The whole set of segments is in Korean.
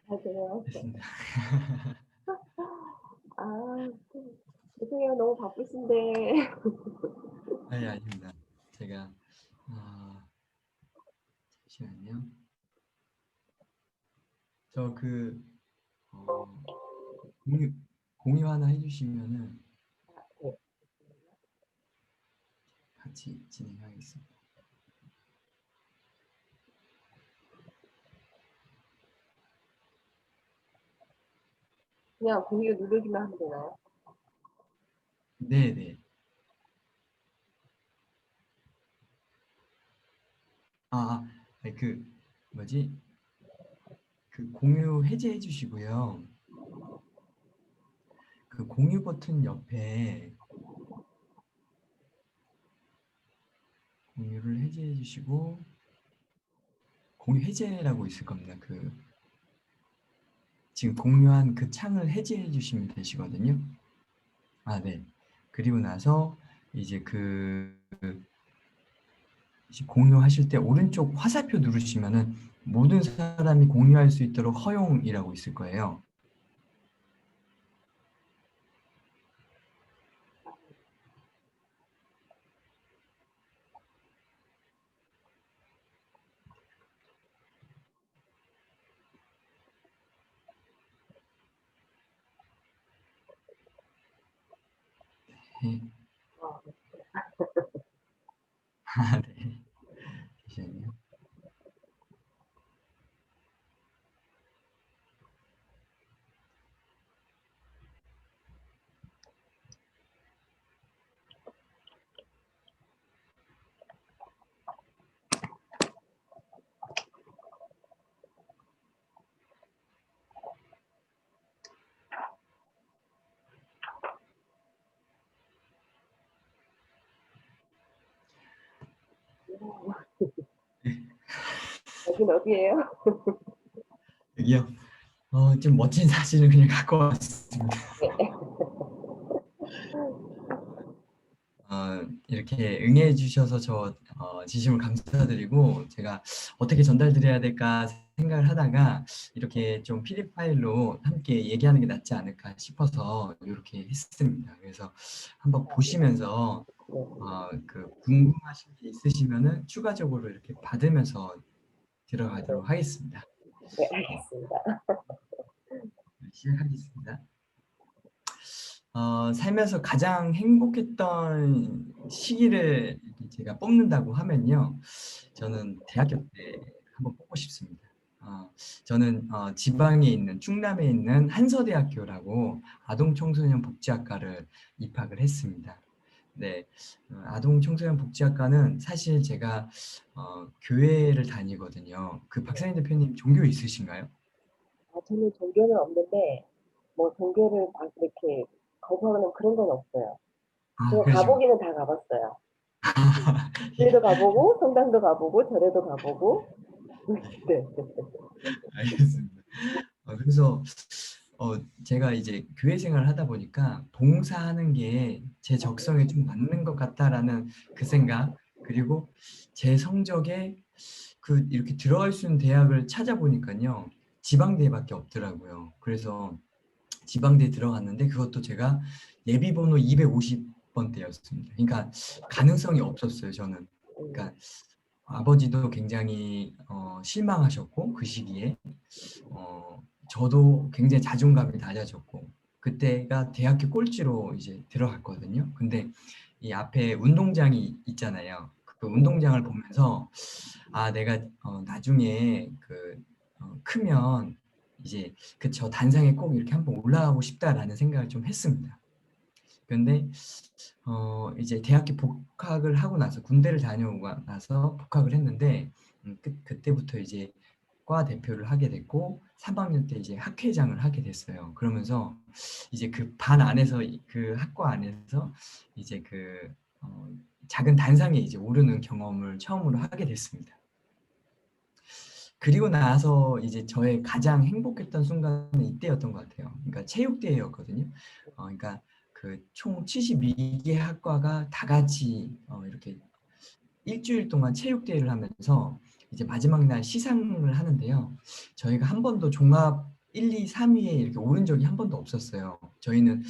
잘 되네요. 됐습니다. 아, 죄송해요. 너무 바쁘신데. 아예 아닙니다. 제가 아, 잠시만요. 저그 공유 공유 하나 해주시면은 네. 같이 진행하겠습니다. 그냥 공유 누르기만 하면 되나요? 네네. 그 뭐지? 그 공유 해제해 주시고요. 그 공유 버튼 옆에 공유를 해제해 주시고 공유 해제라고 있을 겁니다. 그 지금 공유한 그 창을 해제해 주시면 되시거든요. 아, 네. 그리고 나서 이제 이제 공유하실 때 오른쪽 화살표 누르시면은 모든 사람이 공유할 수 있도록 허용이라고 있을 거예요. 네. 어, 아, 네. 잠시만요. 여긴 어디예요? 여기요. 좀 멋진 사진을 그냥 갖고 왔습니다. 네. 이렇게 응해 주셔서 저 진심으로 감사드리고 제가 어떻게 전달드려야 될까 생각을 하다가 이렇게 좀 PDF 파일로 함께 얘기하는 게 낫지 않을까 싶어서 이렇게 했습니다. 그래서 한번 보시면서 네. 그 궁금하신 게 있으시면은 추가적으로 이렇게 받으면서 네. 들어가도록 하겠습니다. 네, 네, 알겠습니다. 시작하겠습니다. 살면서 가장 행복했던 시기를 제가 뽑는다고 하면요. 저는 대학교 때 한번 뽑고 싶습니다. 어, 저는 지방에 있는 충남에 있는 한서대학교라고 아동청소년 복지학과를 입학을 했습니다. 네, 아동청소년 복지학과는 사실 제가 교회를 다니거든요. 그 박사님 대표님 종교 있으신가요? 저는 종교는 없는데, 뭐 종교를 막 이렇게 거부하는 그런 건 없어요. 아, 그냥 그러시고. 가보기는 다 가봤어요. 교회도 가보고, 성당도 가보고, 절에도 가보고. 네. 알겠습니다. 그래서 제가 이제 교회 생활을 하다 보니까 봉사하는 게 제 적성에 좀 맞는 것 같다라는 그 생각, 그리고 제 성적에 그 이렇게 들어갈 수 있는 대학을 찾아보니까요, 지방대밖에 없더라고요. 그래서 지방대 들어갔는데 그것도 제가 예비 번호 250번대였습니다. 그러니까 가능성이 없었어요, 저는. 음, 그러니까 아버지도 굉장히 실망하셨고 그 시기에 저도 굉장히 자존감이 낮아졌고 그때가 대학교 꼴찌로 이제 들어갔거든요. 근데 이 앞에 운동장이 있잖아요. 그 네. 운동장을 보면서 내가 나중에 크면 이제 그 저 단상에 꼭 이렇게 한번 올라가고 싶다라는 생각을 좀 했습니다. 근데 이제 대학교 복학을 하고 나서 군대를 다녀오고 나서 복학을 했는데 그때부터 이제 과 대표를 하게 됐고 3학년 때 이제 학회장을 하게 됐어요. 그러면서 이제 그 반 안에서 그 학과 안에서 이제 작은 단상에 이제 오르는 경험을 처음으로 하게 됐습니다. 그리고 나서 이제 저의 가장 행복했던 순간은 이때였던 것 같아요. 그러니까 체육대회였거든요. 그러니까 그 총 72개 학과가 다 같이 이렇게 일주일 동안 체육대회를 하면서 이제 마지막 날 시상을 하는데요. 저희가 한 번도 종합 1, 2, 3위에 이렇게 오른 적이 한 번도 없었어요. 저희는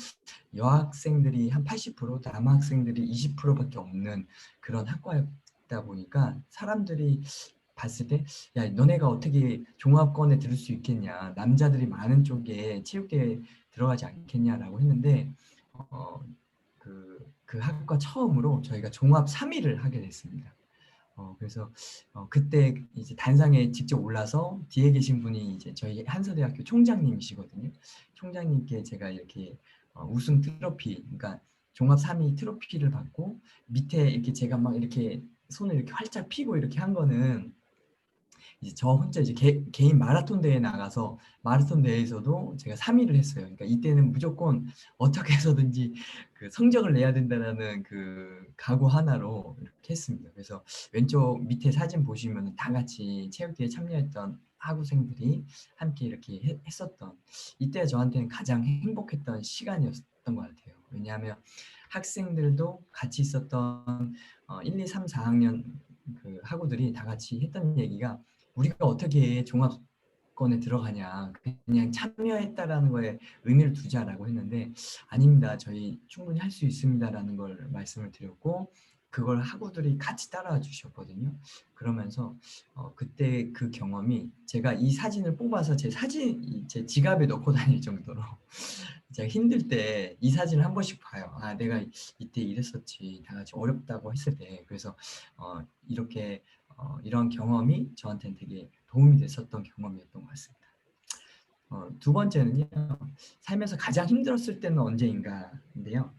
여학생들이 한 80%, 남학생들이 20%밖에 없는 그런 학과였다 보니까 사람들이 봤을 때, 야, 너네가 어떻게 종합권에 들을 수 있겠냐, 남자들이 많은 쪽에 체육대에 들어가지 않겠냐라고 했는데, 어, 그 학과 처음으로 저희가 종합 3위를 하게 됐습니다. 그래서 그때 이제 단상에 직접 올라서 뒤에 계신 분이 이제 저희 한서대학교 총장님이시거든요. 총장님께 제가 이렇게 우승 트로피, 그러니까 종합 3위 트로피를 받고 밑에 이렇게 제가 막 이렇게 손을 이렇게 활짝 펴고 이렇게 한 거는 이제 저 혼자 이제 개인 마라톤 대회에 나가서 마라톤 대회에서도 제가 3위를 했어요. 그러니까 이때는 무조건 어떻게 해서든지 그 성적을 내야 된다라는 그 각오 하나로 이렇게 했습니다. 그래서 왼쪽 밑에 사진 보시면 다 같이 체육대회에 참여했던 학우생들이 함께 이렇게 했었던 이때가 저한테는 가장 행복했던 시간이었던 것 같아요. 왜냐하면 학생들도 같이 있었던 1, 2, 3, 4학년 그 학우들이 다 같이 했던 얘기가 우리가 어떻게 종합권에 들어가냐, 그냥 참여했다라는 거에 의미를 두자라고 했는데 아닙니다. 저희 충분히 할 수 있습니다라는 걸 말씀을 드렸고 그걸 학우들이 같이 따라와 주셨거든요. 그러면서 그때 그 경험이 제가 이 사진을 뽑아서 제 지갑에 넣고 다닐 정도로 제가 힘들 때 이 사진을 한 번씩 봐요. 아, 내가 이때 이랬었지. 다 같이 어렵다고 했을 때. 그래서 이렇게 이런 경험이 저한테는 되게 도움이 됐었던 경험이었던 것 같습니다. 두 번째는요. 살면서 가장 힘들었을 때는 언제인가인데요.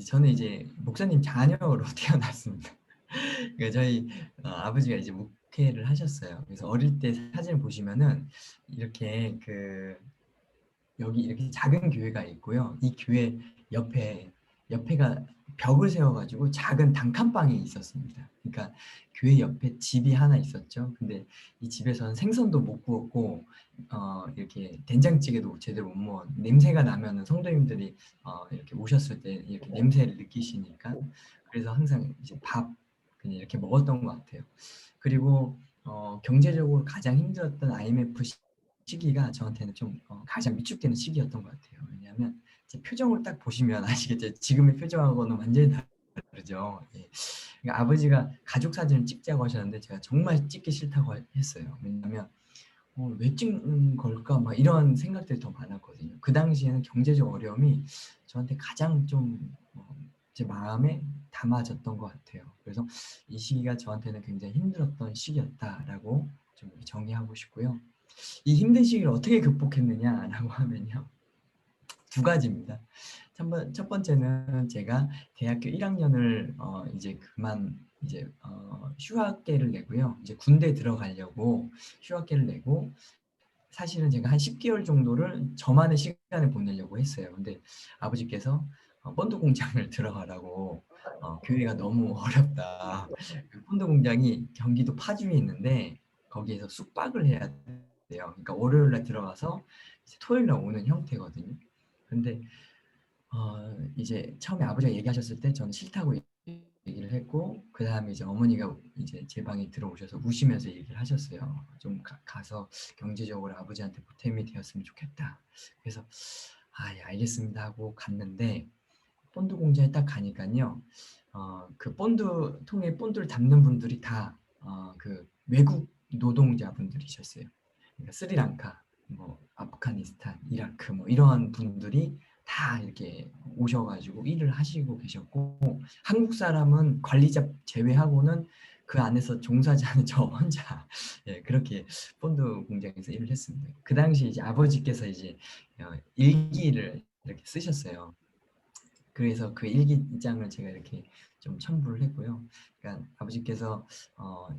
저는 이제 목사님 자녀로 태어났습니다. 그러니까 저희 아버지가 이제 목회를 하셨어요. 그래서 어릴 때 사진을 보시면은 이렇게 여기 이렇게 작은 교회가 있고요. 이 교회 옆에가 벽을 세워가지고 작은 단칸방이 있었습니다. 그러니까 교회 옆에 집이 하나 있었죠. 근데 이 집에서는 생선도 못 구웠고 이렇게 된장찌개도 제대로 못 먹어. 냄새가 나면은 성도님들이 이렇게 오셨을 때 이렇게 냄새를 느끼시니까 그래서 항상 이제 밥 그냥 이렇게 먹었던 것 같아요. 그리고 경제적으로 가장 힘들었던 IMF 시기가 저한테는 좀 가장 위축되는 시기였던 것 같아요. 왜냐하면 제 표정을 딱 보시면 아시겠죠? 지금의 표정하고는 완전히 다르죠. 예. 그러니까 아버지가 가족 사진을 찍자고 하셨는데 제가 정말 찍기 싫다고 했어요. 왜냐하면 왜 찍는 걸까? 막 이런 생각들이 더 많았거든요. 그 당시에는 경제적 어려움이 저한테 가장 좀 제 마음에 담아졌던 것 같아요. 그래서 이 시기가 저한테는 굉장히 힘들었던 시기였다라고 좀 정의하고 싶고요. 이 힘든 시기를 어떻게 극복했느냐라고 하면요. 두 가지입니다. 첫 번째는 제가 대학교 1학년을 이제 이제 휴학계를 내고요. 이제 군대 들어가려고 휴학계를 내고 사실은 제가 한 10개월 정도를 저만의 시간을 보내려고 했어요. 근데 아버지께서 본드 공장을 들어가라고 교회가 너무 어렵다. 그 본드 공장이 경기도 파주에 있는데 거기에서 숙박을 해야 돼요. 그러니까 월요일 날 들어가서 이제 토요일 날 오는 형태거든요. 근데 이제 처음에 아버지가 얘기하셨을 때 저는 싫다고 얘기를 했고 그 다음에 이제 어머니가 이제 제 방에 들어오셔서 우시면서 얘기를 하셨어요. 좀 가서 경제적으로 아버지한테 보탬이 되었으면 좋겠다. 그래서 예, 알겠습니다 하고 갔는데 본드 공장에 딱 가니까요. 그 본드 통에 본드를 담는 분들이 다 그 외국 노동자분들이셨어요. 그러니까 스리랑카, 뭐 아프가니스탄, 이라크 뭐 이러한 분들이 다 이렇게 오셔가지고 일을 하시고 계셨고 한국 사람은 관리자 제외하고는 그 안에서 종사자는 저 혼자 예, 그렇게 본드 공장에서 일을 했습니다. 그 당시 이제 아버지께서 이제 일기를 이렇게 쓰셨어요. 그래서 그 일기장을 제가 이렇게 좀 첨부를 했고요. 그러니까 아버지께서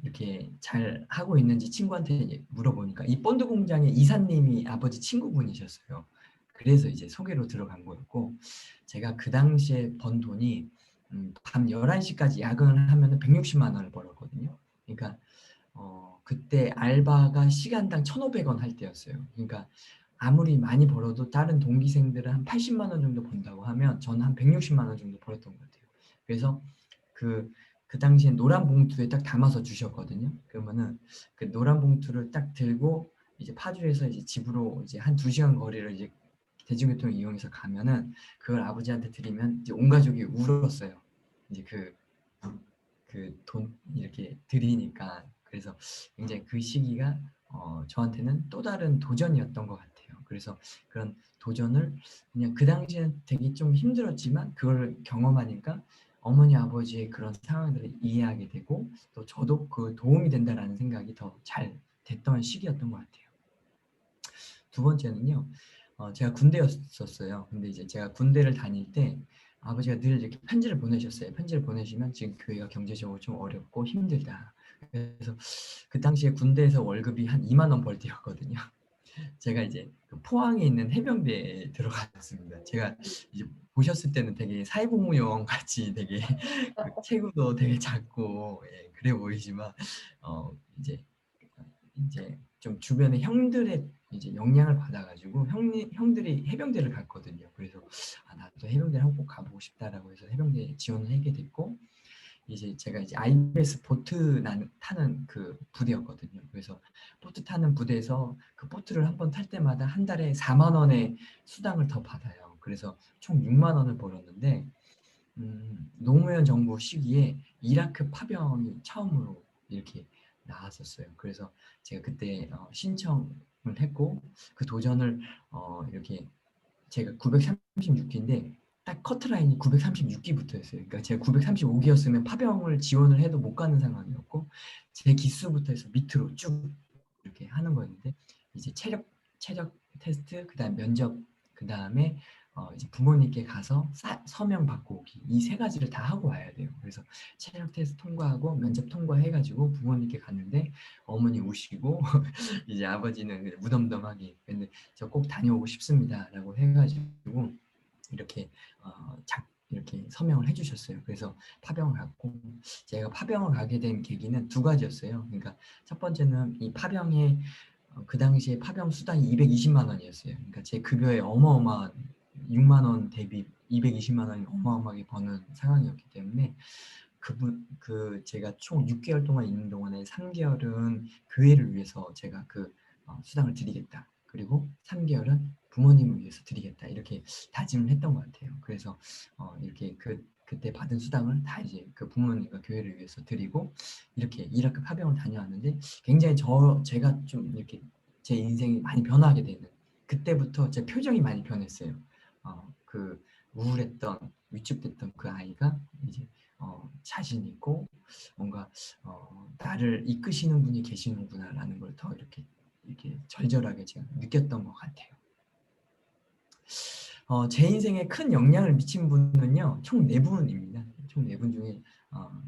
이렇게 잘 하고 있는지 친구한테 물어보니까 이 본드 공장의 이사님이 아버지 친구분이셨어요. 그래서 이제 소개로 들어간 거였고 제가 그 당시에 번 돈이 밤 11시까지 야근을 하면 160만 원을 벌었거든요. 그러니까 그때 알바가 시간당 1,500원 할 때였어요. 그러니까 아무리 많이 벌어도 다른 동기생들은 한 80만 원 정도 번다고 하면 저는 한 160만 원 정도 벌었던 것 같아요. 그래서 그 그 당시엔 노란 봉투에 딱 담아서 주셨거든요. 그러면은 그 노란 봉투를 딱 들고 이제 파주에서 이제 집으로 이제 한 2시간 거리를 이제 대중교통을 이용해서 가면은 그걸 아버지한테 드리면 이제 온 가족이 울었어요. 이제 그 돈 이렇게 드리니까. 그래서 굉장히 그 시기가 저한테는 또 다른 도전이었던 것 같아요. 그래서 그런 도전을 그냥 그 당시에는 되게 좀 힘들었지만 그걸 경험하니까 어머니 아버지의 그런 상황들을 이해하게 되고 또 저도 그 도움이 된다라는 생각이 더 잘 됐던 시기였던 것 같아요. 두 번째는요. 제가 군대였었어요. 근데 이제 제가 군대를 다닐 때 아버지가 늘 이렇게 편지를 보내셨어요. 편지를 보내시면 지금 교회가 경제적으로 좀 어렵고 힘들다. 그래서 그 당시에 군대에서 월급이 한 2만 원 벌 때였거든요. 제가 이제 그 포항에 있는 해병대에 들어갔습니다. 제가 이제 보셨을 때는 되게 사회복무요원 같이 되게 그 체구도 되게 작고 예, 그래 보이지만 이제 좀 주변의 형들의 이제 영향을 받아가지고 형들이 해병대를 갔거든요. 그래서 나도 해병대를 한번 꼭 가보고 싶다라고 해서 해병대에 지원을 하게 됐고 이제 제가 이제 IBS 보트 타는 그 부대였거든요. 그래서 보트 타는 부대에서 그 보트를 한 번 탈 때마다 한 달에 4만 원의 수당을 더 받아요. 그래서 총 6만 원을 벌었는데 노무현 정부 시기에 이라크 파병이 처음으로 이렇게 나왔었어요. 그래서 제가 그때 신청을 했고 그 도전을 이렇게 제가 936기인데 딱 커트라인이 936기부터였어요. 그러니까 제가 935기였으면 파병을 지원을 해도 못 가는 상황이었고 제 기수부터 해서 밑으로 쭉 이렇게 하는 거였는데 이제 체력 테스트, 그다음 면접, 그다음에 이제 부모님께 가서 서명 받고 오기 이 세 가지를 다 하고 와야 돼요. 그래서 체력 테스트 통과하고 면접 통과해가지고 부모님께 갔는데 어머니 우시고 이제 아버지는 무덤덤하게 근데 저 꼭 다녀오고 싶습니다라고 해가지고 이렇게 이렇게 서명을 해주셨어요. 그래서 파병을 갔고 제가 파병을 가게 된 계기는 두 가지였어요. 그러니까 첫 번째는 이 파병에 그 당시에 파병 수당이 220만 원이었어요. 그러니까 제 급여에 어마어마한 6만 원 대비 220만 원이 어마어마하게 버는 상황이었기 때문에 제가 총 6개월 동안 있는 동안에 3개월은 교회를 위해서 제가 그 수당을 드리겠다. 그리고 3개월은 부모님을 위해서 드리겠다. 이렇게 다짐을 했던 것 같아요. 그래서 이렇게 그때 받은 수당을 다 이제 그 부모님과 교회를 위해서 드리고 이렇게 이라크 파병을 다녀왔는데 굉장히 제가 좀 이렇게 제 인생이 많이 변화하게 되는 그때부터 제 표정이 많이 변했어요. 그 우울했던 위축됐던 그 아이가 이제 자신 있고 뭔가 나를 이끄시는 분이 계시는구나라는 걸 더 이렇게 절절하게 제가 느꼈던 것 같아요. 제 인생에 큰 영향을 미친 분은요, 총 4분입니다. 총 4분 중에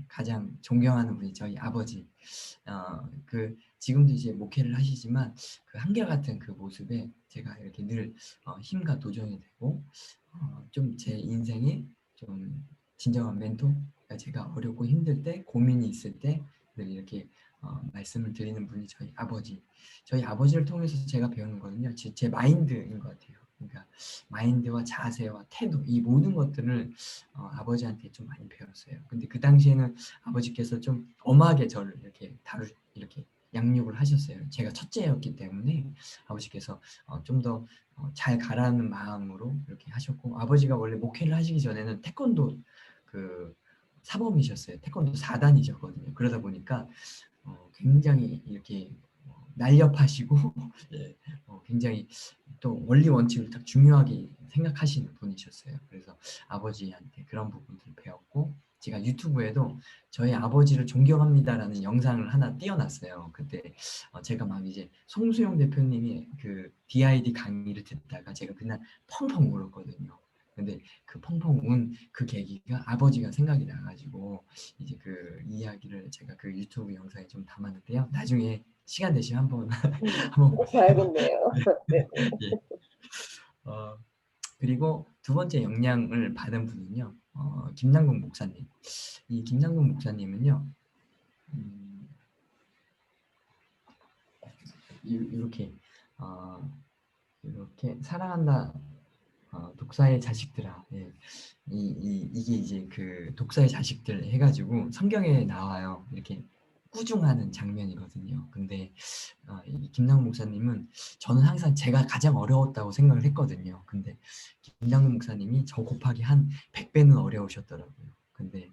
가장 존경하는 분이 저희 아버지. 지금도 이제 목회를 하시지만 그 한결같은 그 모습에 제가 이렇게 늘 힘과 도전이 되고 좀 제 인생에 좀 진정한 멘토, 그러니까 제가 어렵고 힘들 때 고민이 있을 때 늘 이렇게 말씀을 드리는 분이 저희 아버지. 저희 아버지를 통해서 제가 배우는 거는요, 제 마인드인 것 같아요. 그러니까 마인드와 자세와 태도 이 모든 것들을 아버지한테 좀 많이 배웠어요. 근데 그 당시에는 아버지께서 좀 엄하게 저를 이렇게 양육을 하셨어요. 제가 첫째였기 때문에 아버지께서 좀 더 잘 가라는 마음으로 이렇게 하셨고 아버지가 원래 목회를 하시기 전에는 태권도 그 사범이셨어요. 태권도 4단이셨거든요. 그러다 보니까 굉장히 이렇게 날렵하시고 예, 굉장히 또 원리 원칙을 딱 중요하게 생각하시는 분이셨어요. 그래서 아버지한테 그런 부분들을 배웠고 제가 유튜브에도 저희 아버지를 존경합니다라는 영상을 하나 띄워놨어요. 그때 제가 막 이제 송수영 대표님이 그 DID 강의를 듣다가 제가 그날 펑펑 울었거든요. 근데 그 펑펑 운 그 계기가 아버지가 생각이 나가지고 이제 그 이야기를 제가 그 유튜브 영상에 좀 담았는데요. 나중에 시간 되시면 한번 한번 꼭 보세요. 봐야겠네요. 네. 예. 그리고 두 번째 영향을 받은 분은요, 김남국 목사님. 이 김남국 목사님은요, 이렇게 이렇게 사랑한다 독사의 자식들아. 예. 이게 이제 그 독사의 자식들 해가지고 성경에 나와요. 이렇게 꾸중하는 장면이거든요. 근데 이 김남국 목사님은 저는 항상 제가 가장 어려웠다고 생각을 했거든요. 근데 김남국 목사님이 저 곱하기 한 100배는 어려우셨더라고요. 근데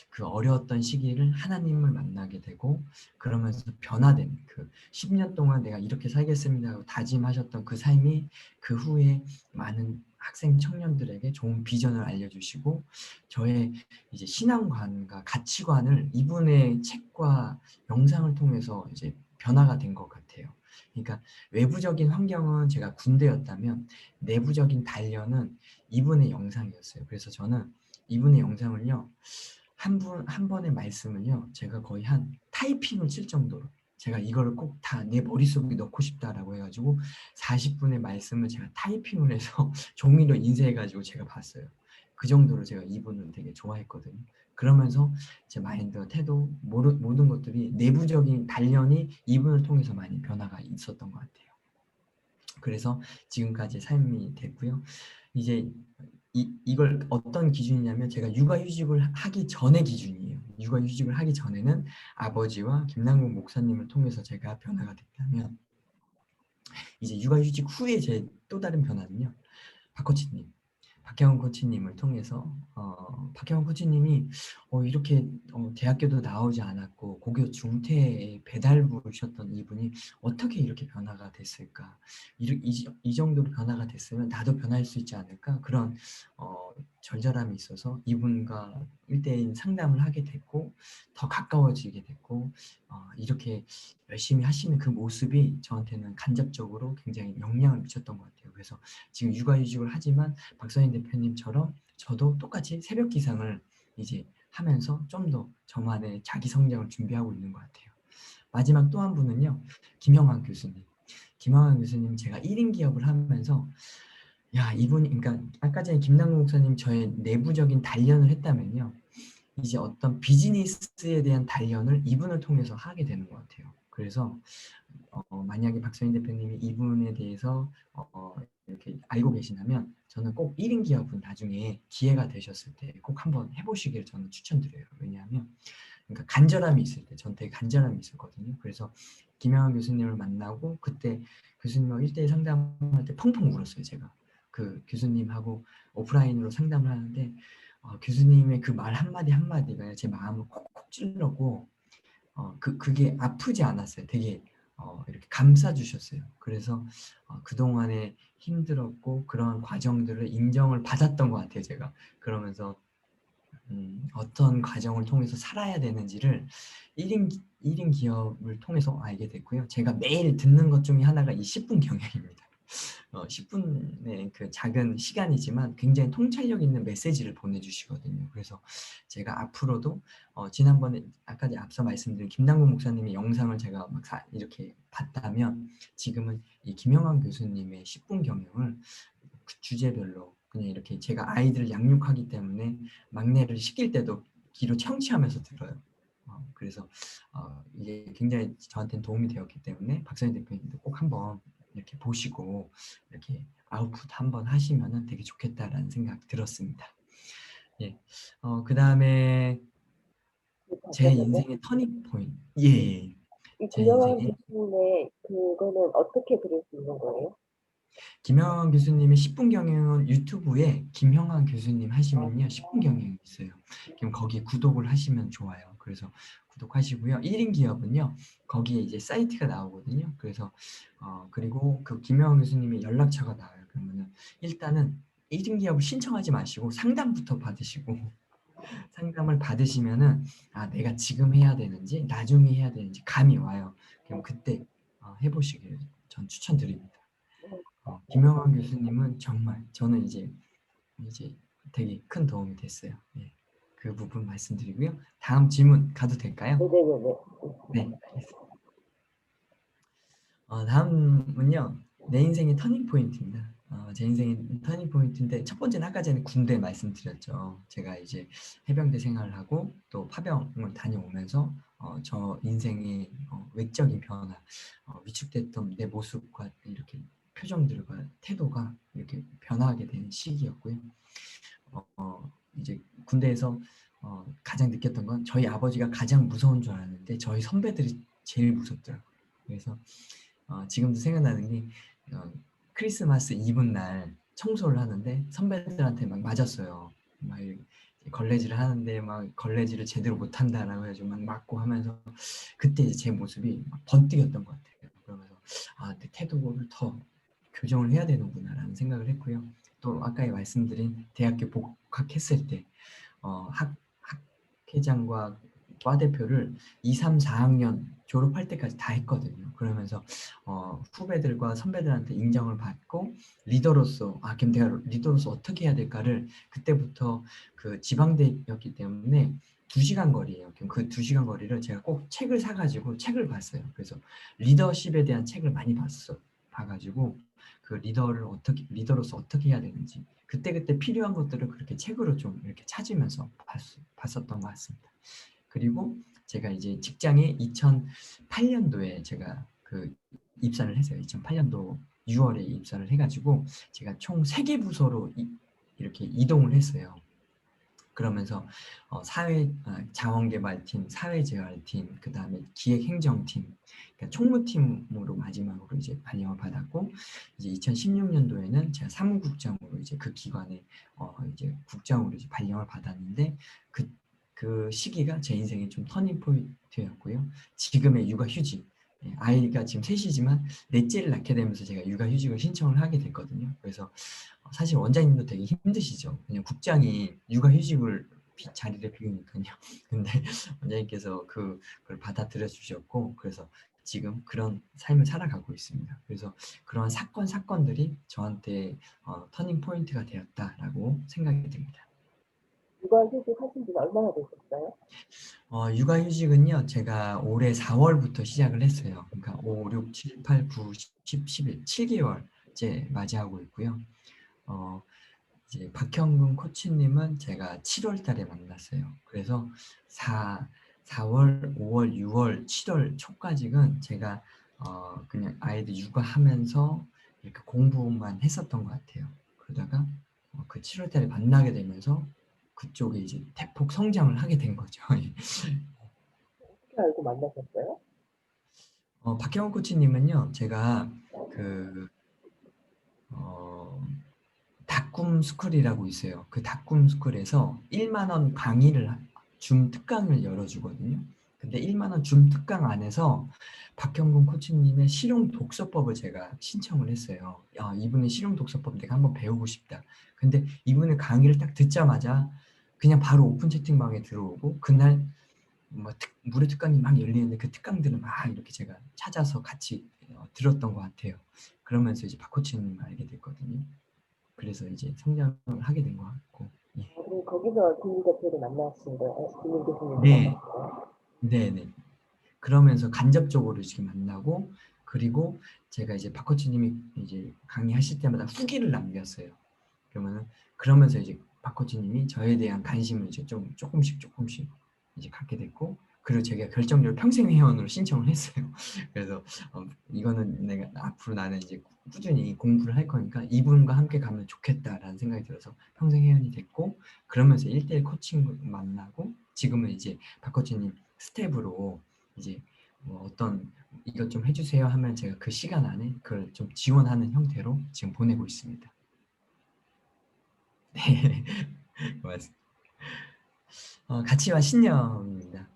그 어려웠던 시기를 하나님을 만나게 되고 그러면서 변화된 그 10년 동안 내가 이렇게 살겠습니다 하고 다짐하셨던 그 삶이 그 후에 많은 학생 청년들에게 좋은 비전을 알려주시고 저의 이제 신앙관과 가치관을 이분의 책과 영상을 통해서 이제 변화가 된 것 같아요. 그러니까 외부적인 환경은 제가 군대였다면 내부적인 단련은 이분의 영상이었어요. 그래서 저는 이분의 영상을요, 한 번의 말씀을요, 제가 거의 한 타이핑을 칠 정도로 제가 이거를 꼭 다 내 머릿속에 넣고 싶다라고 해가지고 40분의 말씀을 제가 타이핑을 해서 종이로 인쇄해가지고 제가 봤어요. 그 정도로 제가 이분을 되게 좋아했거든요. 그러면서 제 마인드와 태도, 모든 것들이 내부적인 단련이 이분을 통해서 많이 변화가 있었던 것 같아요. 그래서 지금까지 삶이 됐고요. 이제 이걸 어떤 기준이냐면 제가 육아휴직을 하기 전의 기준이에요. 육아휴직을 하기 전에는 아버지와 김남국 목사님을 통해서 제가 변화가 됐다면 이제 육아휴직 후에 제 또 다른 변화는요. 박코치님, 박혜원 코치님을 통해서 박혜원 코치님이 이렇게 대학교도 나오지 않았고 고교 중퇴에 배달부셨던 이분이 어떻게 이렇게 변화가 됐을까? 이 정도로 변화가 됐으면 나도 변할 수 있지 않을까? 그런 절절함이 있어서 이분과 1대1 상담을 하게 됐고 더 가까워지게 됐고 이렇게 열심히 하시는 그 모습이 저한테는 간접적으로 굉장히 영향을 미쳤던 것 같아요. 그래서 지금 육아휴직을 하지만 박선희 대표님처럼 저도 똑같이 새벽 기상을 이제 하면서 좀 더 저만의 자기 성장을 준비하고 있는 것 같아요. 마지막 또 한 분은요. 김영환 교수님. 김영환 교수님 제가 1인 기업을 하면서 야 이분이 그러니까 아까 전에 김남국 목사님 저의 내부적인 단련을 했다면요. 이제 어떤 비즈니스에 대한 단련을 이분을 통해서 하게 되는 것 같아요. 그래서 만약에 박선희 대표님이 이분에 대해서 이렇게 알고 계시다면 저는 꼭 1인 기업은 나중에 기회가 되셨을 때 꼭 한번 해보시기를 저는 추천드려요. 왜냐하면 그러니까 간절함이 있을 때, 전 되게 간절함이 있었거든요. 그래서 김영환 교수님을 만나고 그때 교수님하고 1대1 상담할 때 펑펑 울었어요. 제가 그 교수님하고 오프라인으로 상담을 하는데 교수님의 그 말 한마디 한마디가 제 마음을 콕콕 찔렀고 그게 아프지 않았어요. 되게 이렇게 감싸주셨어요. 그래서 그동안에 힘들었고 그런 과정들을 인정을 받았던 것 같아요. 제가 그러면서 어떤 과정을 통해서 살아야 되는지를 1인 기업을 통해서 알게 됐고요. 제가 매일 듣는 것 중에 하나가 이 10분 경영입니다. 10분의 그 작은 시간이지만 굉장히 통찰력 있는 메시지를 보내주시거든요. 그래서 제가 앞으로도 지난번에 아까 앞서 말씀드린 김남국 목사님의 영상을 제가 막 이렇게 봤다면 지금은 이 김영환 교수님의 10분 경영을 그 주제별로 그냥 이렇게 제가 아이들을 양육하기 때문에 막내를 시킬 때도 귀로 청취하면서 들어요. 그래서 이게 굉장히 저한테는 도움이 되었기 때문에 박선희 대표님도 꼭 한번 이렇게 보시고 이렇게 아웃풋 한번 하시면은 되게 좋겠다라는 생각 들었습니다. 예. 그 다음에 제 잠깐만요. 인생의 터닝 포인트. 예. 이 제 김영환 인생의 교수님의 그거는 어떻게 들을 수 있는 거예요? 김영환 교수님의 10분 경영은 유튜브에 김영환 교수님 하시면요 10분 경영이 있어요. 그럼 거기에 구독을 하시면 좋아요. 그래서 구독하시고요. 1인 기업은요 거기에 이제 사이트가 나오거든요. 그래서 그리고 그 김영환 교수님의 연락처가 나와요. 그러면은 일단은 1인 기업을 신청하지 마시고 상담부터 받으시고 상담을 받으시면은 내가 지금 해야 되는지 나중에 해야 되는지 감이 와요. 그럼 그때 해보시길 전 추천드립니다. 김영환 교수님은 정말 저는 이제 되게 큰 도움이 됐어요. 예, 그 부분 말씀드리고요. 다음 질문 가도 될까요? 네네네네. 네, 알겠습니다. 다음은요. 내 인생의 터닝 포인트입니다. 제 인생의 터닝 포인트인데 첫 번째는 아까 전에 군대 말씀드렸죠. 제가 이제 해병대 생활을 하고 또 파병을 다녀오면서 저 인생의 외적인 변화, 위축됐던 내 모습과 이렇게 표정들과 태도가 이렇게 변화하게 되는 시기였고요. 이제 군대에서 가장 느꼈던 건 저희 아버지가 가장 무서운 줄 알았는데 저희 선배들이 제일 무섭더라고요. 그래서 지금도 생각나는 게 크리스마스 이브 날 청소를 하는데 선배들한테 막 맞았어요. 막 걸레질을 하는데 막 걸레질을 제대로 못한다라고 해가지고 막 맞고 하면서 그때 이제 제 모습이 막 번뜩였던 것 같아요. 그러면서 내 태도를 더 교정을 해야 되는구나라는 생각을 했고요. 또 아까 말씀드린 대학교 복학했을 때 학회장과 과대표를 2, 3, 4학년 졸업할 때까지 다 했거든요. 그러면서 후배들과 선배들한테 인정을 받고 리더로서 그럼 내가 리더로서 어떻게 해야 될까를 그때부터 그 지방대였기 때문에 2시간 거리예요. 그 2시간 거리를 제가 꼭 책을 사가지고 책을 봤어요. 그래서 리더십에 대한 책을 많이 봐가지고 그 리더로서 어떻게 해야 되는지 그때 필요한 것들을 그렇게 책으로 좀 이렇게 찾으면서 봤었던 것 같습니다. 그리고 제가 이제 직장에 2008년도에 제가 그 입사를 했어요. 2008년도 6월에 입사를 해가지고 제가 총 3개 부서로 이렇게 이동을 했어요. 그러면서 자원개발팀, 사회재활팀, 그 다음에 기획행정팀, 그러니까 총무팀으로 마지막으로 이제 발령을 받았고, 이제 2016년도에는 제가 사무국장으로 이제 그 기관에 이제 국장으로 이제 발령을 받았는데 그 시기가 제 인생의 좀 터닝 포인트였고요. 지금의 육아휴직, 아이가 지금 셋이지만 넷째를 낳게 되면서 제가 육아휴직을 신청을 하게 됐거든요. 그래서 사실 원장님도 되게 힘드시죠. 그냥 국장이 육아휴직을 자리를 비우니까요. 근데 원장님께서 그걸 받아들여 주셨고 그래서 지금 그런 삶을 살아가고 있습니다. 그래서 그런 사건들이 저한테 터닝 포인트가 되었다라고 생각이 듭니다. 육아휴직 하신 지가 얼마나 되셨어요? 육아휴직은요, 제가 올해 4월부터 시작을 했어요. 그러니까 5, 6, 7, 8, 9, 10, 11, 7개월째 맞이하고 있고요. 이제 박형근 코치님은 제가 7월 달에 만났어요. 그래서 4월, 5월, 6월, 7월 초까지는 제가 그냥 아이들 육아하면서 이렇게 공부만 했었던 것 같아요. 그러다가 그 7월 달에 만나게 되면서 그쪽에 이제 대폭 성장을 하게 된 거죠. 어떻게 알고 만나셨어요? 박형근 코치님은요, 제가 그 어, 닭꿈 스쿨이라고 있어요. 그 닭꿈 스쿨에서 1만 원 강의를 줌 특강을 열어주거든요. 근데 1만 원 줌 특강 안에서 박형근 코치님의 실용 독서법을 제가 신청을 했어요. 이분의 실용 독서법 내가 한번 배우고 싶다. 근데 이분의 강의를 딱 듣자마자 그냥 바로 오픈 채팅방에 들어오고 그날 무료 특강이 막 열리는데 그 특강들을 막 이렇게 제가 찾아서 같이 들었던 것 같아요. 그러면서 이제 박 코치님을 알게 됐거든요. 그래서 이제 성장을 하게 된 것 같고. 예. 그리고 거기서 김 대표를 만나신 거예요? 김 교수님을 네, 만났어요? 네. 그러면서 간접적으로 지금 만나고 그리고 제가 이제 박 코치님이 이제 강의하실 때마다 후기를 남겼어요. 그러면서 이제 박 코치님이 저에 대한 관심을 이제 좀 조금씩 이제 갖게 됐고 그리고 제가 결정적으로 평생 회원으로 신청을 했어요. 그래서 이거는 내가 앞으로 나는 이제 꾸준히 공부를 할 거니까 이분과 함께 가면 좋겠다라는 생각이 들어서 평생 회원이 됐고 그러면서 1대1 코칭 만나고 지금은 이제 박 코치님 스텝으로 이제 어떤 이것 좀 해주세요 하면 제가 그 시간 안에 그걸 좀 지원하는 형태로 지금 보내고 있습니다. 네, 고맙습니다. 가치와 신념입니다.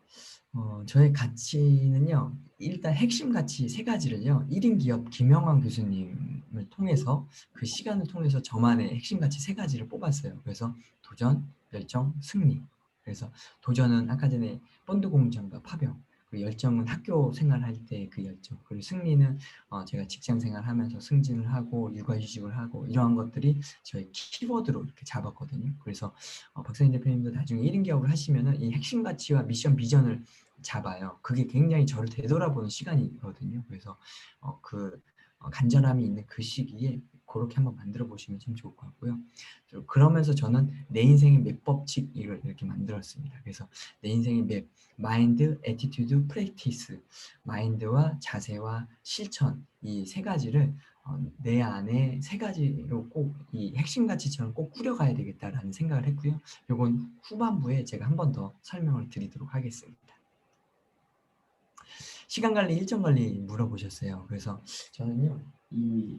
저의 가치는요, 일단 핵심 가치 3가지를요, 1인 기업 김영환 교수님을 통해서 그 시간을 통해서 저만의 핵심 가치 3가지를 뽑았어요. 그래서 도전, 열정, 승리. 그래서 도전은 아까 전에 본드 공장과 파병, 그리고 열정은 학교 생활할 때 그 열정, 그리고 승리는 제가 직장 생활하면서 승진을 하고 육아휴직을 하고 이러한 것들이 저의 키워드로 이렇게 잡았거든요. 그래서 박사님 대표님도 나중에 1인 기업을 하시면은 이 핵심 가치와 미션 비전을 잡아요. 그게 굉장히 저를 되돌아보는 시간이거든요. 그래서 간절함이 있는 그 시기에 그렇게 한번 만들어 보시면 참 좋을 것 같고요. 그러면서 저는 내 인생의 맵 법칙 이걸 이렇게 만들었습니다. 그래서 내 인생의 맵, 마인드, 애티튜드, 프랙티스, 마인드와 자세와 실천 이 3가지를 내 안에 세 가지로 꼭 이 핵심 가치처럼 꼭 꾸려가야 되겠다라는 생각을 했고요. 요건 후반부에 제가 한 번 더 설명을 드리도록 하겠습니다. 시간 관리, 일정 관리 물어보셨어요. 그래서 저는요, 이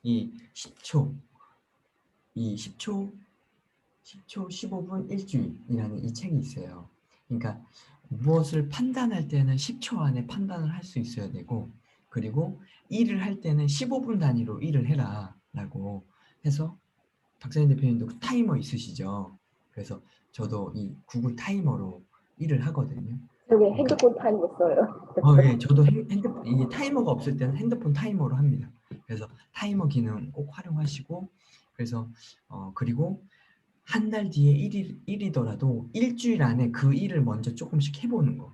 10초, 이 10초, 15분, 일주일이라는 이 책이 있어요. 그러니까 무엇을 판단할 때는 10초 안에 판단을 할 수 있어야 되고, 그리고 일을 할 때는 15분 단위로 일을 해라 라고 해서, 박사님 대표님도 그 타이머 있으시죠? 그래서 저도 이 구글 타이머로 일을 하거든요. 저기 그러니까 핸드폰 타임을 써요. 예, 저도 이게 타이머가 없을 때는 핸드폰 타이머로 합니다. 그래서 타이머 기능 꼭 활용하시고, 그래서 그리고 한 달 뒤에 일이더라도 일주일 안에 그 일을 먼저 조금씩 해보는 거.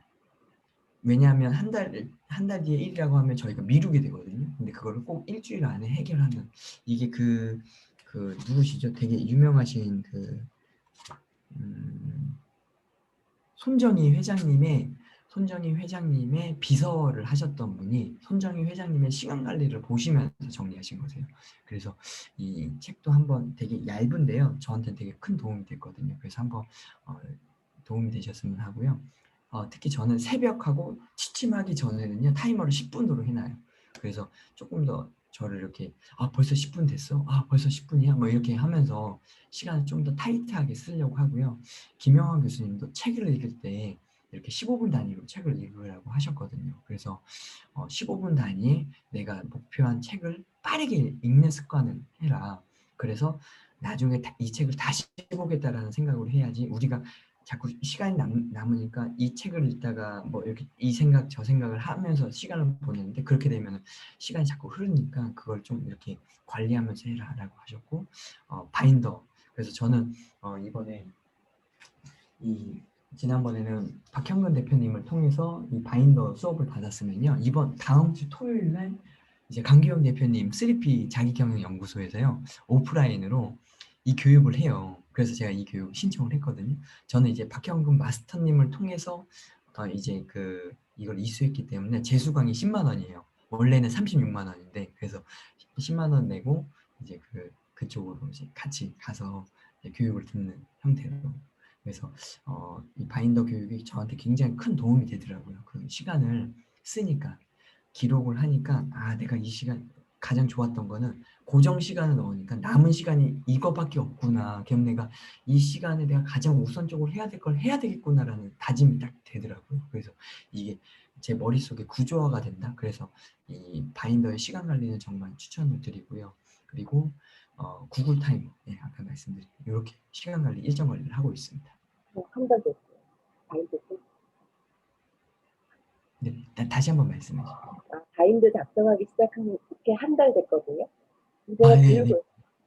왜냐하면 한 달 뒤에 일이라고 하면 저희가 미루게 되거든요. 근데 그거를 꼭 일주일 안에 해결하는, 이게 그 누구시죠? 되게 유명하신 음, 손정희 회장님의 비서를 하셨던 분이 손정희 회장님의 시간 관리를 보시면서 정리하신 거세요. 그래서 이 책도 한번, 되게 얇은데요, 저한테 되게 큰 도움이 됐거든요. 그래서 한번 도움이 되셨으면 하고요. 특히 저는 새벽하고 취침하기 전에는요, 타이머를 10분으로 해놔요. 그래서 조금 더 저를 이렇게, 벌써 10분 됐어? 벌써 10분이야? 뭐 이렇게 하면서 시간을 좀 더 타이트하게 쓰려고 하고요. 김영환 교수님도 책을 읽을 때 이렇게 15분 단위로 책을 읽으라고 하셨거든요. 그래서 15분 단위에 내가 목표한 책을 빠르게 읽는 습관을 해라. 그래서 나중에 이 책을 다시 보겠다라는 생각으로 해야지, 우리가 자꾸 시간이 남으니까 이 책을 읽다가 뭐 이렇게 이 생각 저 생각을 하면서 시간을 보내는데, 그렇게 되면 시간이 자꾸 흐르니까 그걸 좀 이렇게 관리하면서 해라라고 하셨고, 바인더. 그래서 저는 이번에 지난번에는 박형근 대표님을 통해서 이 바인더 수업을 받았으면요, 다음 주 토요일 날 이제 강기영 대표님 3P 자기경영연구소에서요, 오프라인으로 이 교육을 해요. 그래서 제가 이 교육 신청을 했거든요. 저는 이제 박형근 마스터님을 통해서 이제 이걸 이수했기 때문에 재수강이 10만 원이에요. 원래는 36만 원인데, 그래서 10만 원 내고 이제 그쪽으로 이제 같이 가서 이제 교육을 듣는 형태로. 그래서 이 바인더 교육이 저한테 굉장히 큰 도움이 되더라고요. 그 시간을 쓰니까, 기록을 하니까, 내가 이 시간 가장 좋았던 거는 고정 시간을 넣으니까 남은 시간이 이거밖에 없구나. 그럼 내가 이 시간에 내가 가장 우선적으로 해야 될 걸 해야 되겠구나라는 다짐이 딱 되더라고요. 그래서 이게 제 머릿속에 구조화가 된다. 그래서 이 바인더의 시간 관리는 정말 추천을 드리고요. 그리고 구글 타이머, 아까 말씀드린 이렇게 시간 관리, 일정 관리를 하고 있습니다. 한 달 됐어요. 바인드, 네, 다시 한번 말씀해 주세요. 바인드 작성하기 시작한 게 한 달 됐거든요. 제가 네, 네.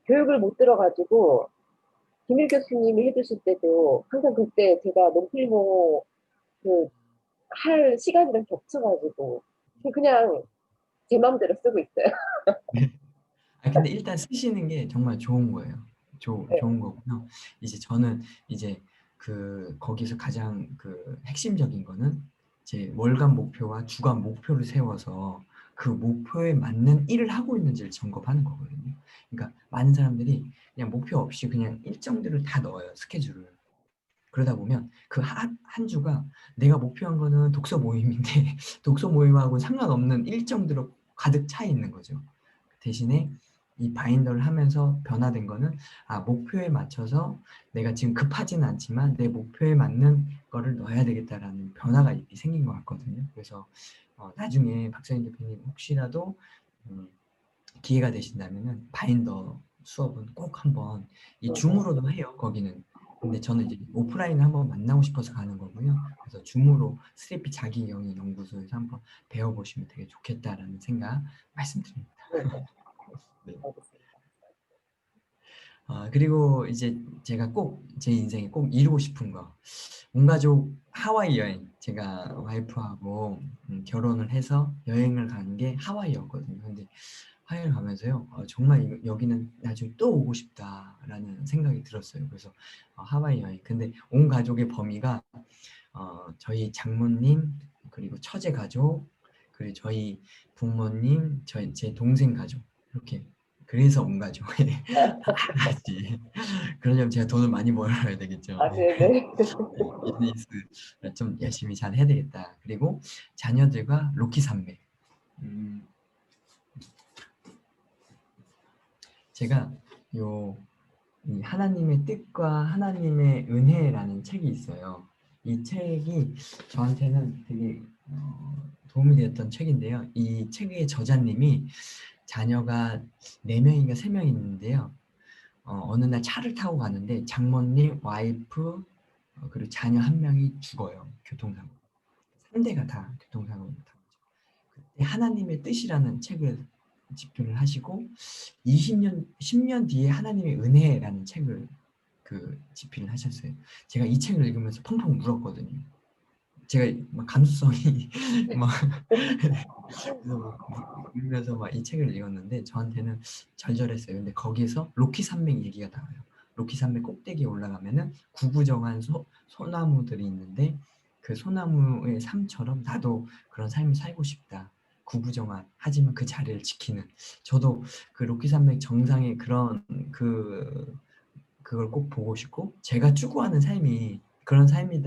교육을 못 들어가지고 김일 교수님이 해주실 때도 항상 그때 제가 논필모 할 시간이랑 겹쳐가지고 그냥 제 마음대로 쓰고 있어요. 네. 근데 일단 쓰시는 게 정말 좋은 거예요. 네. 좋은 거고요. 이제 저는 이제 거기서 가장 핵심적인 거는 제 월간 목표와 주간 목표를 세워서 그 목표에 맞는 일을 하고 있는지를 점검하는 거거든요. 그러니까 많은 사람들이 그냥 목표 없이 그냥 일정들을 다 넣어요, 스케줄을. 그러다 보면 그 한 주가 내가 목표한 거는 독서 모임인데 독서 모임하고 상관없는 일정들로 가득 차 있는 거죠. 대신에 이 바인더를 하면서 변화된 거는, 목표에 맞춰서 내가 지금 급하지는 않지만 내 목표에 맞는 거를 넣어야 되겠다라는 변화가 생긴 것 같거든요. 그래서 나중에 박사님 대표님 혹시라도 기회가 되신다면은 바인더 수업은 꼭 한번, 이 줌으로도 해요, 거기는. 근데 저는 이제 오프라인을 한번 만나고 싶어서 가는 거고요. 그래서 줌으로 3P 자기경영 연구소에서 한번 배워보시면 되게 좋겠다라는 생각 말씀드립니다. 네, 네. 네. 알겠습니다. 그리고 이제 제가 꼭 제 인생에 꼭 이루고 싶은 거, 온 가족 하와이 여행. 제가 와이프하고 결혼을 해서 여행을 간 게 하와이였거든요. 근데 하와이를 가면서요, 정말 여기는 나중에 또 오고 싶다라는 생각이 들었어요. 그래서 하와이 여행. 근데 온 가족의 범위가 저희 장모님, 그리고 처제 가족, 그리고 저희 부모님, 제 동생 가족 이렇게 그래서 온 가족에 다 같이 그러려면 제가 돈을 많이 벌어야 되겠죠. 아, 네네. 비즈니스를 좀 열심히 잘 해야 되겠다. 그리고 자녀들과 로키 산맥. 제가 이 하나님의 뜻과 하나님의 은혜라는 책이 있어요. 이 책이 저한테는 되게 도움이 되었던 책인데요. 이 책의 저자님이 자녀가 4명인가 3명 있는데요. 어느 날 차를 타고 가는데 장모님, 와이프, 그리고 자녀 1명이 죽어요. 교통사고. 3대가 다 교통사고로 타고죠. 그때 하나님의 뜻이라는 책을 집필을 하시고 10년 뒤에 하나님의 은혜라는 책을 집필을 하셨어요. 제가 이 책을 읽으면서 펑펑 울었거든요. 제가 막 감수성이 막 울면서 막 이 책을 읽었는데 저한테는 절절했어요. 근데 거기에서 로키 산맥 얘기가 나와요. 로키 산맥 꼭대기에 올라가면은 구부정한 소나무들이 있는데 그 소나무의 삶처럼 나도 그런 삶을 살고 싶다. 구부정한 하지만 그 자리를 지키는 저도 그 로키 산맥 정상의 그런 그걸 꼭 보고 싶고 제가 추구하는 삶이 그런 삶이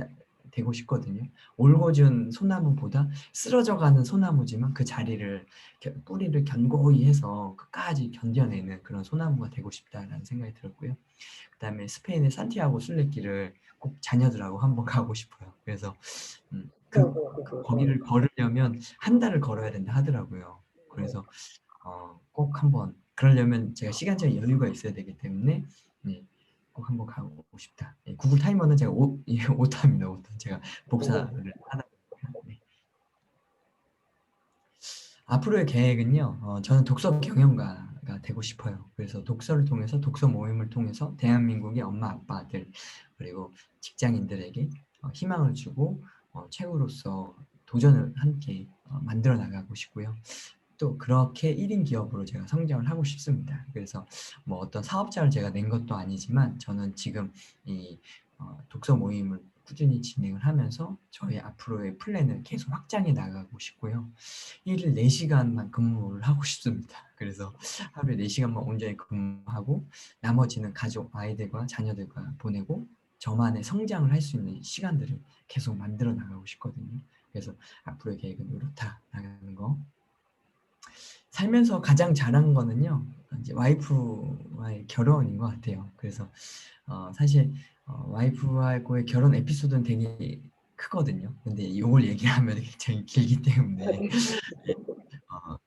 되고 싶거든요. 올고준 소나무보다 쓰러져가는 소나무지만 그 자리를 뿌리를 견고히 해서 끝까지 견뎌내는 그런 소나무가 되고 싶다라는 생각이 들었고요. 그다음에 스페인의 산티아고 순례길을 꼭 자녀들하고 한번 가고 싶어요. 그래서 거기를 걸으려면 1달을 걸어야 된다 하더라고요. 그래서 꼭 한번 그러려면 제가 시간적 여유가 있어야 되기 때문에 네, 꼭 한번 가고 싶다. 네, 구글 타이머는 제가 오타입니다. 오타. 제가 복사를 하다 보니까. 네. 앞으로의 계획은요. 저는 독서 경영가가 되고 싶어요. 그래서 독서를 통해서 독서 모임을 통해서 대한민국의 엄마 아빠들 그리고 직장인들에게 희망을 주고 최고로서 도전을 함께 만들어 나가고 싶고요. 또 그렇게 1인 기업으로 제가 성장을 하고 싶습니다. 그래서 뭐 어떤 사업자를 제가 낸 것도 아니지만 저는 지금 이 독서 모임을 꾸준히 진행을 하면서 저희 앞으로의 플랜을 계속 확장해 나가고 싶고요. 일일 4시간만 근무를 하고 싶습니다. 그래서 하루에 4시간만 온전히 근무하고 나머지는 가족, 아이들과 자녀들과 보내고 저만의 성장을 할 수 있는 시간들을 계속 만들어 나가고 싶거든요. 그래서 앞으로의 계획은 이렇다 나가는 거. 살면서 가장 잘한 거는요. 이제 와이프와의 결혼인 것 같아요. 그래서 사실 와이프와의 결혼 에피소드는 되게 크거든요. 근데 이걸 얘기하면 굉장히 길기 때문에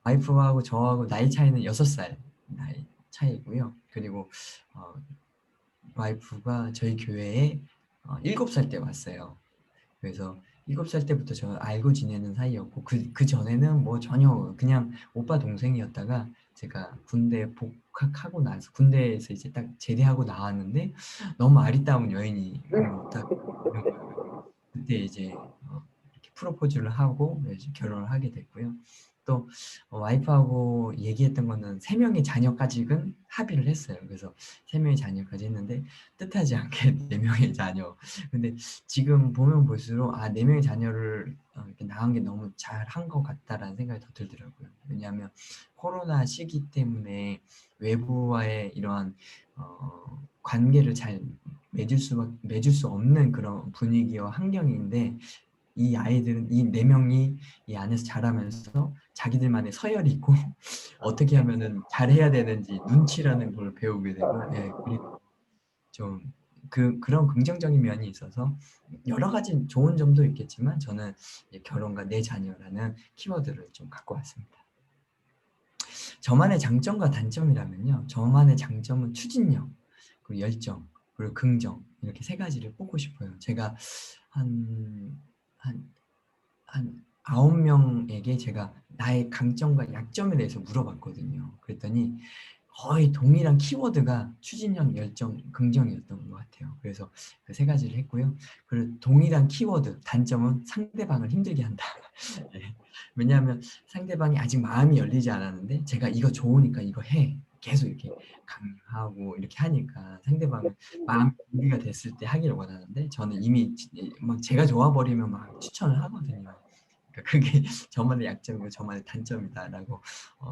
와이프하고 저하고 나이 차이는 6살 나이 차이고요. 그리고 와이프가 저희 교회에 7살 때 왔어요. 그래서 7살 때부터 저 알고 지내는 사이였고 그 전에는 뭐 전혀 그냥 오빠 동생이었다가 제가 군대 복학하고 나서 군대에서 이제 딱 제대하고 나왔는데 너무 아리따운 여인이 딱 그때 이제 이렇게 프로포즈를 하고 이제 결혼을 하게 됐고요. 또 와이프하고 얘기했던 거는 3명의 자녀까지는 합의를 했어요. 그래서 3명의 자녀까지 했는데 뜻하지 않게 4명의 자녀. 근데 지금 보면 볼수록 4명의 자녀를 이렇게 낳은 게 너무 잘한 것 같다라는 생각이 더 들더라고요. 왜냐하면 코로나 시기 때문에 외부와의 이러한 관계를 잘 맺을 수 없는 그런 분위기와 환경인데 이 아이들은 이 4명이 이 안에서 자라면서 자기들만의 서열이 있고 어떻게 하면은 잘해야 되는지 눈치라는 걸 배우게 되고 그리고 좀 그런 긍정적인 면이 있어서 여러 가지 좋은 점도 있겠지만 저는 결혼과 내 자녀라는 키워드를 좀 갖고 왔습니다. 저만의 장점과 단점이라면요. 저만의 장점은 추진력, 그리고 열정, 그리고 긍정 이렇게 3가지를 뽑고 싶어요. 제가 한 9명에게 제가 나의 강점과 약점에 대해서 물어봤거든요. 그랬더니 거의 동일한 키워드가 추진력, 열정, 긍정이었던 것 같아요. 그래서 그 3가지를 했고요. 그리고 동일한 키워드, 단점은 상대방을 힘들게 한다. 네. 왜냐하면 상대방이 아직 마음이 열리지 않았는데 제가 이거 좋으니까 이거 해. 계속 이렇게 강요하고 이렇게 하니까 상대방은 마음이 준비가 됐을 때 하기를 원하는데 저는 이미 막 제가 좋아버리면 막 추천을 하거든요. 그러니까 그게 저만의 약점이고 저만의 단점이다라고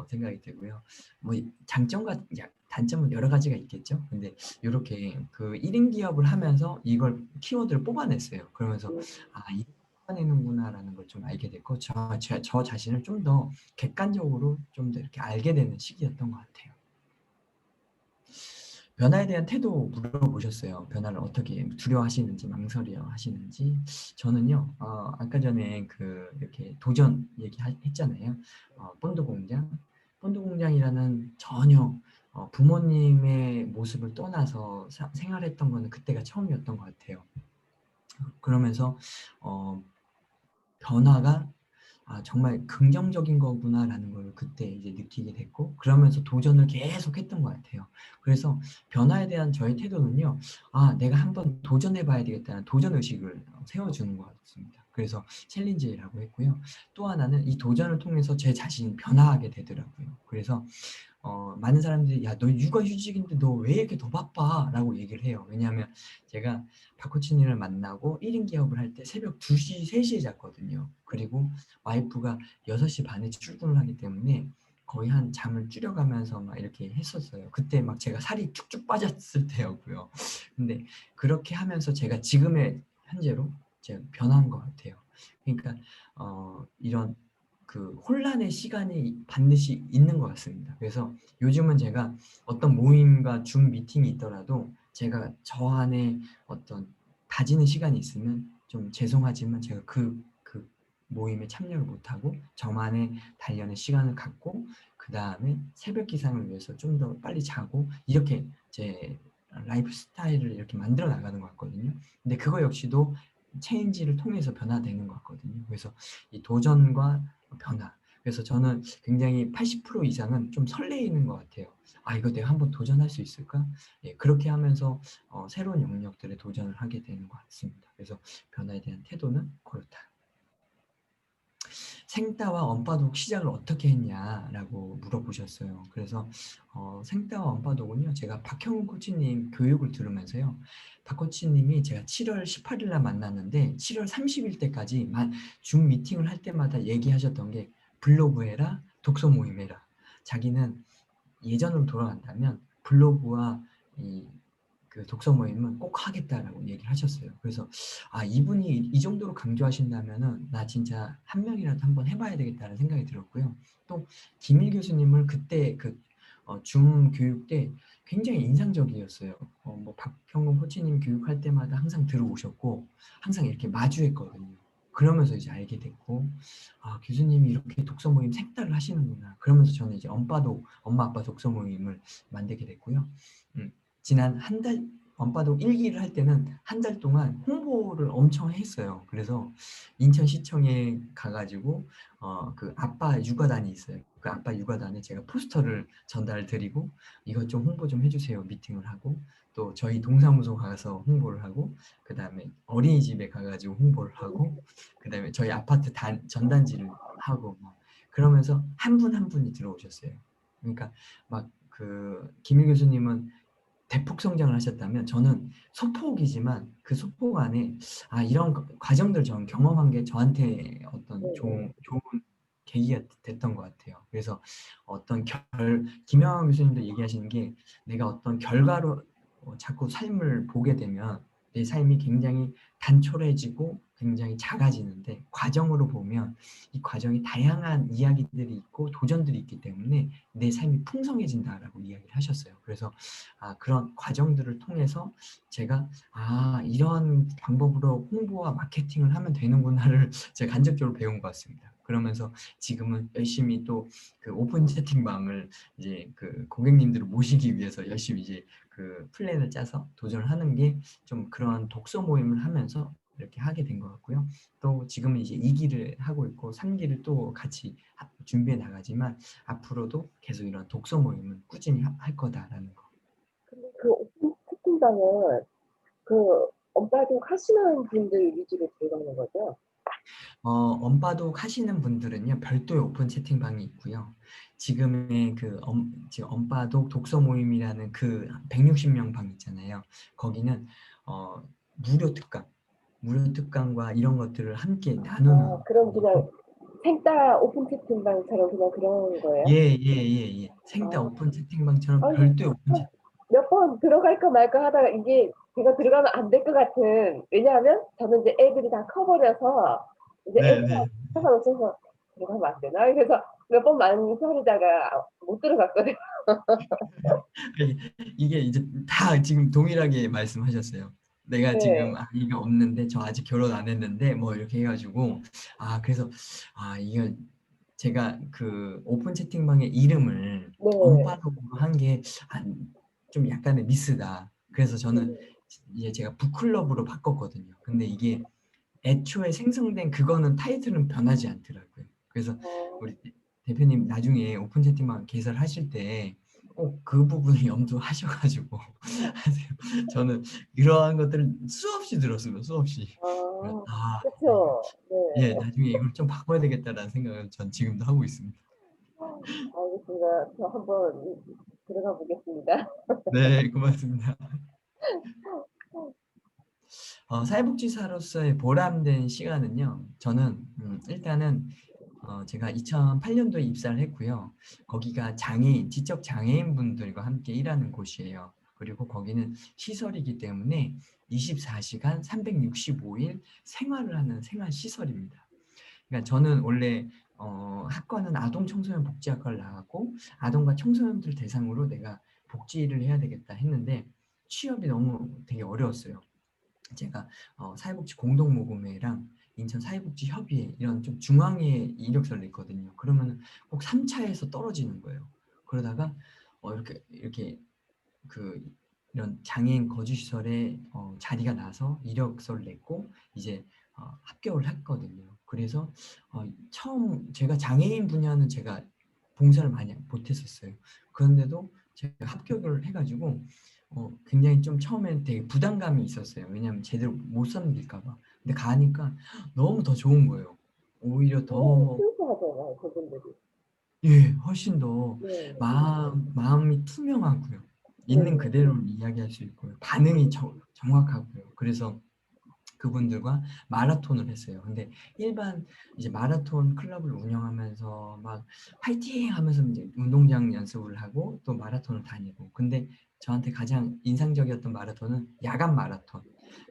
생각이 되고요. 뭐 장점과 단점은 여러 가지가 있겠죠. 근데 이렇게 그 1인 기업을 하면서 이걸 키워드를 뽑아냈어요. 그러면서 음, 이렇게 뽑아내는구나라는 걸 좀 알게 됐고 저 자신을 좀 더 객관적으로 좀 더 이렇게 알게 되는 시기였던 것 같아요. 변화에 대한 태도 물어보셨어요. 변화를 어떻게 두려워하시는지 망설여하시는지. 저는요, 아까 전에 이렇게 도전 얘기했잖아요. 본드 공장. 본드 공장이라는 전혀 부모님의 모습을 떠나서 생활했던 거는 그때가 처음이었던 것 같아요. 그러면서 어, 변화가 정말 긍정적인 거구나라는 걸 그때 이제 느끼게 됐고, 그러면서 도전을 계속 했던 것 같아요. 그래서 변화에 대한 저의 태도는요, 내가 한번 도전해 봐야 되겠다는 도전 의식을 세워주는 것 같습니다. 그래서 챌린지라고 했고요. 또 하나는 이 도전을 통해서 제 자신이 변화하게 되더라고요. 그래서 많은 사람들이 야, 너 육아휴직인데 너 왜 이렇게 더 바빠? 라고 얘기를 해요. 왜냐하면 제가 박코치님을 만나고 1인 기업을 할 때 새벽 2시, 3시에 잤거든요. 그리고 와이프가 6시 반에 출근을 하기 때문에 거의 한 잠을 줄여가면서 막 이렇게 했었어요. 그때 막 제가 살이 쭉쭉 빠졌을 때였고요. 근데 그렇게 하면서 제가 지금의 현재로 제가 변한 것 같아요. 그러니까 이런 그 혼란의 시간이 반드시 있는 것 같습니다. 그래서 요즘은 제가 어떤 모임과 줌 미팅이 있더라도 제가 저 안에 어떤 다지는 시간이 있으면 좀 죄송하지만 제가 그 모임에 참여를 못하고 저만의 단련의 시간을 갖고 그 다음에 새벽 기상을 위해서 좀 더 빨리 자고 이렇게 제 라이프 스타일을 이렇게 만들어 나가는 것 같거든요. 근데 그거 역시도 체인지를 통해서 변화되는 것 같거든요. 그래서 이 도전과 변화. 그래서 저는 굉장히 80% 이상은 좀 설레이는 것 같아요. 이거 내가 한번 도전할 수 있을까? 예, 그렇게 하면서 새로운 영역들에 도전을 하게 되는 것 같습니다. 그래서 변화에 대한 태도는 그렇다. 생따와 언바독 시작을 어떻게 했냐라고 물어보셨어요. 그래서 생따와 언바독은요, 제가 박형훈 코치님 교육을 들으면서요, 박 코치님이 제가 7월 18일 날 만났는데 7월 30일 때까지 줌 미팅을 할 때마다 얘기하셨던 게 블로그 해라, 독서 모임 해라. 자기는 예전으로 돌아간다면 블로그와 그 독서 모임은 꼭 하겠다라고 얘기를 하셨어요. 그래서 이분이 이 정도로 강조하신다면은 나 진짜 한 명이라도 한번 해봐야 되겠다는 생각이 들었고요. 또 김일 교수님을 그때 줌 교육 때 굉장히 인상적이었어요. 뭐 박형근 코치님 교육할 때마다 항상 들어오셨고 항상 이렇게 마주했거든요. 그러면서 이제 알게 됐고 교수님이 이렇게 독서 모임 색달을 하시는구나. 그러면서 저는 이제 엄마 아빠 독서 모임을 만들게 됐고요. 지난 한 달, 언바독 일기를 할 때는 한 달 동안 홍보를 엄청 했어요. 그래서 인천시청에 가가지고 그 아빠 육아단이 있어요. 그 아빠 육아단에 제가 포스터를 전달 드리고 이것 좀 홍보 좀 해주세요 미팅을 하고, 또 저희 동사무소 가서 홍보를 하고, 그 다음에 어린이집에 가가지고 홍보를 하고, 그 다음에 저희 아파트 전단지를 하고 그러면서 한 분 한 분이 들어오셨어요. 그러니까 막 김일 교수님은 대폭 성장을 하셨다면 저는 소폭이지만 그 소폭 안에 이런 과정들 저는 경험한 게 저한테 어떤 네, 네. 좋은 계기가 됐던 것 같아요. 그래서 김영환 교수님도 얘기하시는 게 내가 어떤 결과로 자꾸 삶을 보게 되면 내 삶이 굉장히 단촐해지고 굉장히 작아지는데, 과정으로 보면 이 과정이 다양한 이야기들이 있고 도전들이 있기 때문에 내 삶이 풍성해진다라고 이야기를 하셨어요. 그래서 그런 과정들을 통해서 제가 이런 방법으로 홍보와 마케팅을 하면 되는구나를 제가 간접적으로 배운 것 같습니다. 그러면서 지금은 열심히 또 그 오픈 채팅방을 이제 그 고객님들을 모시기 위해서 열심히 이제 그 플랜을 짜서 도전을 하는 게 좀 그런 독서 모임을 하면서 이렇게 하게 된 것 같고요. 또 지금은 이제 2기를 하고 있고 3기를 또 같이 준비해 나가지만 앞으로도 계속 이런 독서 모임은 꾸준히 할 거다라는 거. 근데 그 오픈 채팅방은 그 언바독 하시는 분들 위주로 들어가는 거죠? 언바독 하시는 분들은요, 별도의 오픈 채팅방이 있고요. 지금의 지금 언바독 독서 모임이라는 그 160명 방 있잖아요. 거기는 무료 특강, 무료 특강과 이런 것들을 함께 나누는 그럼 그냥 거고. 생따 오픈 채팅방처럼 그냥 그런 거예요? 생따 아, 오픈 채팅방처럼 아니, 별도의 오픈 채팅. 몇 번 들어갈까 말까 하다가 이게 제가 들어가면 안 될 것 같은, 왜냐하면 저는 이제 애들이 다 커버려서 이제 네, 애들하고 네. 상관없어서 들어가면 안 되나? 그래서 몇 번 망설이다가 못 들어갔거든요. 이게 이제 다 지금 동일하게 말씀하셨어요. 내가 지금 네, 아이가 없는데 저 아직 결혼 안 했는데 뭐 이렇게 해가지고 그래서 이거 제가 그 오픈 채팅방의 이름을 네, 언팔로우로 한 게 좀 약간의 미스다. 그래서 저는 네. 이제 제가 북클럽으로 바꿨거든요. 근데 이게 애초에 생성된 그거는 타이틀은 변하지 않더라고요. 그래서 어, 우리 대표님 나중에 오픈 채팅방 개설하실 때 꼭 그 부분을 염두하셔가지고 하세요. 저는 이러한 것들을 수없이 들었어요. 수없이. 내가 그렇죠. 네, 나중에 이걸 좀 바꿔야 되겠다라는 생각을 전 지금도 하고 있습니다. 알겠습니다. 저 한번 들어가 보겠습니다. 네, 고맙습니다. 사회복지사로서의 보람된 시간은요. 저는 일단은 제가 2008년도에 입사를 했고요. 거기가 지적 장애인 분들과 함께 일하는 곳이에요. 그리고 거기는 시설이기 때문에 24시간 365일 생활을 하는 생활 시설입니다. 그러니까 저는 원래 학과는 아동 청소년 복지학과를 나왔고 아동과 청소년들 대상으로 내가 복지를 해야 되겠다 했는데 취업이 너무 되게 어려웠어요. 제가 사회복지 공동모금회랑 인천 사회복지협의회 이런 좀 중앙에 이력서를 냈거든요. 그러면 꼭 3차에서 떨어지는 거예요. 그러다가 이렇게 그 이런 장애인 거주시설에 자리가 나서 이력서를 냈고 이제 합격을 했거든요. 그래서 처음 제가 장애인 분야는 제가 봉사를 많이 못했었어요. 그런데도 제가 합격을 해가지고 굉장히 좀 처음엔 되게 부담감이 있었어요. 왜냐하면 제대로 못 섬길까 봐. 근데 가니까 너무 더 좋은 거예요. 오히려 굉장히 더 순수하잖아요, 그분들이. 훨씬 더 네, 마음이 투명하고요. 있는 네. 그대로 이야기할 수 있고요. 반응이 정확하고요. 그래서 그분들과 마라톤을 했어요. 근데 일반 이제 마라톤 클럽을 운영하면서 막 파이팅 하면서 이제 운동장 연습을 하고 또 마라톤을 다니고. 근데 저한테 가장 인상적이었던 마라톤은 야간 마라톤.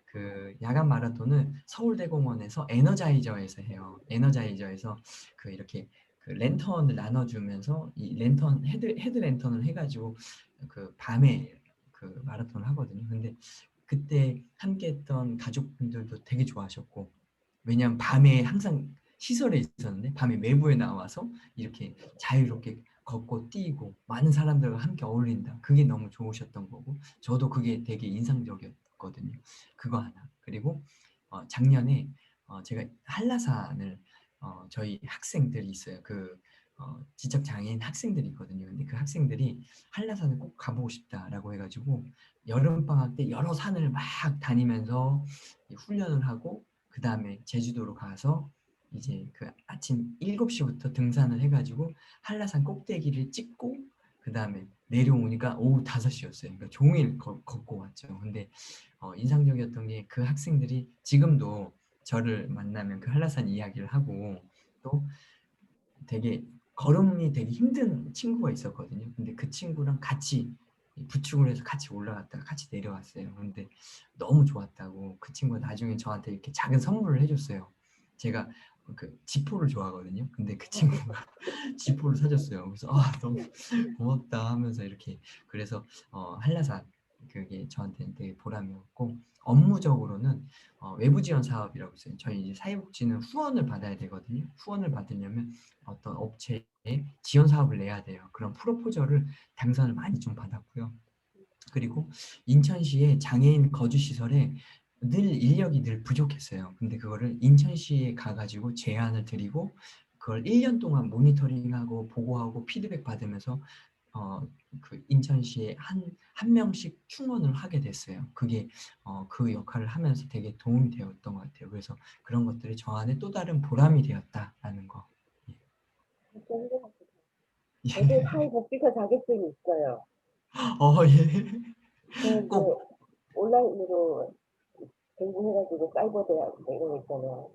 그 야간 마라톤은 서울대공원에서 에너자이저에서 해요. 에너자이저에서 이렇게 그 랜턴을 나눠주면서 이 랜턴 헤드 랜턴을 해가지고 그 밤에 그 마라톤을 하거든요. 근데 그때 함께했던 가족분들도 되게 좋아하셨고 왜냐하면 밤에 항상 시설에 있었는데 밤에 외부에 나와서 이렇게 자유롭게 걷고 뛰고 많은 사람들과 함께 어울린다. 그게 너무 좋으셨던 거고 저도 그게 되게 인상적이었거든요. 그거 하나. 그리고 작년에 제가 한라산을 저희 학생들이 있어요. 지적 장애인 학생들이 있거든요. 근데 그 학생들이 한라산을 꼭 가보고 싶다라고 해가지고 여름 방학 때 여러 산을 막 다니면서 훈련을 하고 그 다음에 제주도로 가서 이제 그 아침 7시부터 등산을 해가지고 한라산 꼭대기를 찍고 그 다음에 내려오니까 오후 5시였어요. 그러니까 종일 걷고 왔죠. 근데 인상적이었던 게 그 학생들이 지금도 저를 만나면 그 한라산 이야기를 하고 또 되게 걸음이 되게 힘든 친구가 있었거든요. 근데 그 친구랑 같이 부축을 해서 같이 올라갔다가 같이 내려왔어요. 근데 너무 좋았다고 그 친구가 나중에 저한테 이렇게 작은 선물을 해줬어요. 제가 그 지포를 좋아하거든요. 근데 그 친구가 지포를 사줬어요. 그래서 너무 고맙다 하면서 이렇게 그래서 한라산 그게 저한테는 되게 보람이었고 업무적으로는 외부 지원 사업이라고 있어요. 저희 이제 사회복지는 후원을 받아야 되거든요. 후원을 받으려면 어떤 업체에 지원 사업을 내야 돼요. 그런 프로포저를 당선을 많이 좀 받았고요. 그리고 인천시의 장애인 거주시설에 인력이 늘 부족했어요. 근데 그거를 인천시에 가가지고 제안을 드리고 그걸 1년 동안 모니터링하고 보고하고 피드백 받으면서 그 인천시에 한 명씩 충원을 하게 됐어요. 그게 그 역할을 하면서 되게 도움이 되었던 것 같아요. 그래서 그런 것들이 저 안에 또 다른 보람이 되었다라는 거. 예. 진짜 훌륭하시다. 저도 예. 사회복지사 자격증이 있어요. 예. 저는 이제 꼭 온라인으로 공부해가지고 사이버 대학 뭐 이런 거 있잖아요.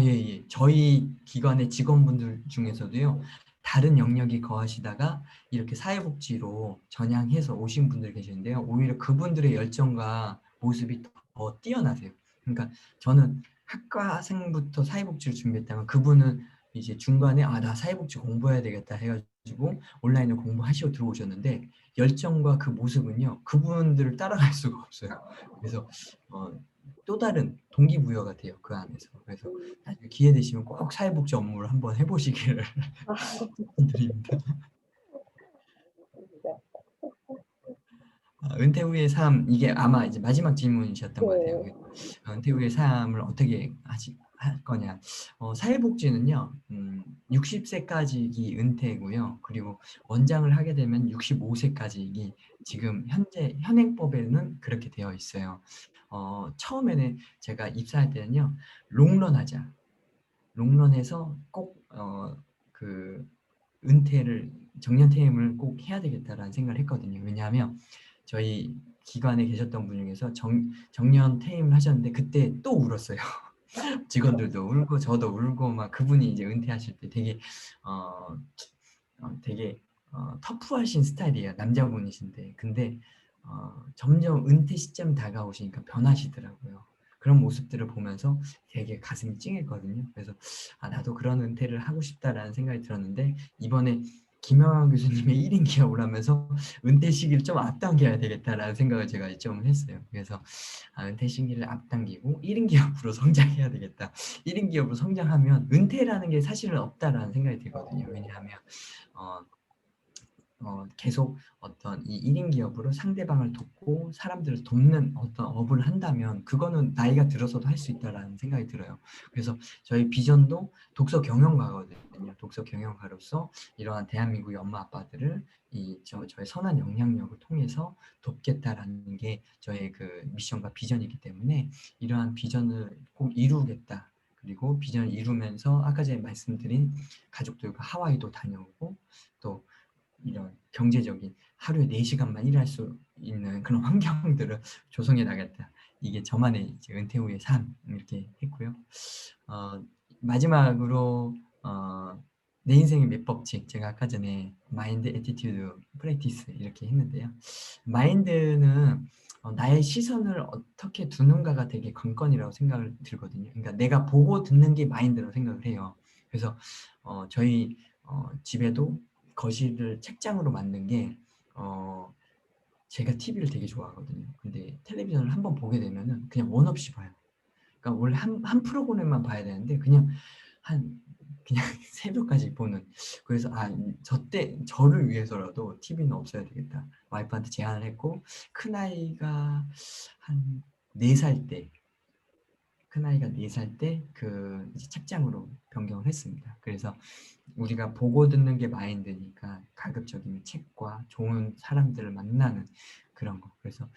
예, 예. 저희 기관의 직원분들 중에서도요, 다른 영역이 거하시다가 이렇게 사회복지로 전향해서 오신 분들 계시는데요. 오히려 그분들의 열정과 모습이 더 뛰어나세요. 그러니까 저는 학과생부터 사회복지를 준비했다면 그분은 이제 중간에 나 사회복지 공부해야 되겠다 해가지고 온라인을 공부하시고 들어오셨는데 열정과 그 모습은요, 그분들을 따라갈 수가 없어요. 그래서 어, 또 다른 동기부여가 돼요, 그 안에서. 그래서 음, 나중에 기회 되시면 꼭 사회복지 업무를 한번 해보시기를 아, 드립니다. 알겠습니다. 은퇴 후의 삶, 이게 아마 이제 마지막 질문이셨던 것 같아요. 네. 은퇴 후의 삶을 어떻게 할 거냐. 사회복지는요, 60세까지기 은퇴고요. 그리고 원장을 하게 되면 65세까지기 지금 현재 현행법에는 그렇게 되어 있어요. 처음에는 제가 입사할 때는요, 롱런 하자. 롱런해서 꼭 그 은퇴를 정년 퇴임을 꼭 해야 되겠다라는 생각을 했거든요. 왜냐하면 저희 기관에 계셨던 분 중에서 정년 퇴임을 하셨는데 그때 또 울었어요. 직원들도 울고 저도 울고 막 그분이 이제 은퇴하실 때 되게 어, 되게 터프하신 스타일이에요. 남자분이신데 근데 점점 은퇴 시점 다가오시니까 변하시더라고요. 그런 모습들을 보면서 되게 가슴이 찡했거든요. 그래서 나도 그런 은퇴를 하고 싶다라는 생각이 들었는데 이번에 김영환 교수님의 1인 기업을 하면서 은퇴 시기를 좀 앞당겨야 되겠다라는 생각을 제가 좀 했어요. 그래서 은퇴 시기를 앞당기고 1인 기업으로 성장해야 되겠다. 1인 기업으로 성장하면 은퇴라는 게 사실은 없다라는 생각이 들거든요. 왜냐하면 어, 계속 어떤 이 1인 기업으로 상대방을 돕고 사람들을 돕는 어떤 업을 한다면 그거는 나이가 들어서도 할 수 있다라는 생각이 들어요. 그래서 저희 비전도 독서 경영가거든요. 독서 경영가로서 이러한 대한민국의 엄마 아빠들을 저의 선한 영향력을 통해서 돕겠다라는 게 저의 그 미션과 비전이기 때문에 이러한 비전을 꼭 이루겠다. 그리고 비전을 이루면서 아까 전에 말씀드린 가족들과 하와이도 다녀오고 또 이런 경제적인 하루에 4시간만 일할 수 있는 그런 환경들을 조성해 나겠다. 이게 저만의 이제 은퇴 후의 삶 이렇게 했고요. 어, 마지막으로 내 인생의 몇 법칙 제가 아까 전에 마인드, 애티튜드, 프랙티스 이렇게 했는데요. 마인드는 나의 시선을 어떻게 두는가가 되게 관건이라고 생각을 들거든요. 그러니까 내가 보고 듣는 게 마인드라고 생각을 해요. 그래서 저희 집에도 거실을 책장으로 만든 게 제가 TV를 되게 좋아하거든요. 근데 텔레비전을 한번 보게 되면은 그냥 원 없이 봐요. 그러니까 원래 한 프로그램만 봐야 되는데 한 그냥 새벽까지 보는. 그래서 저를 위해서라도 TV는 없어야 되겠다. 와이프한테 제안을 했고 큰아이가 한 4살 때 큰아이가 4살 때 그 이제 책장으로 변경을 했습니다. 그래서 우리가 보고 듣는 게 마인드니까 가급적이면 책과 좋은 사람들을 만나는 그런 거. 그래서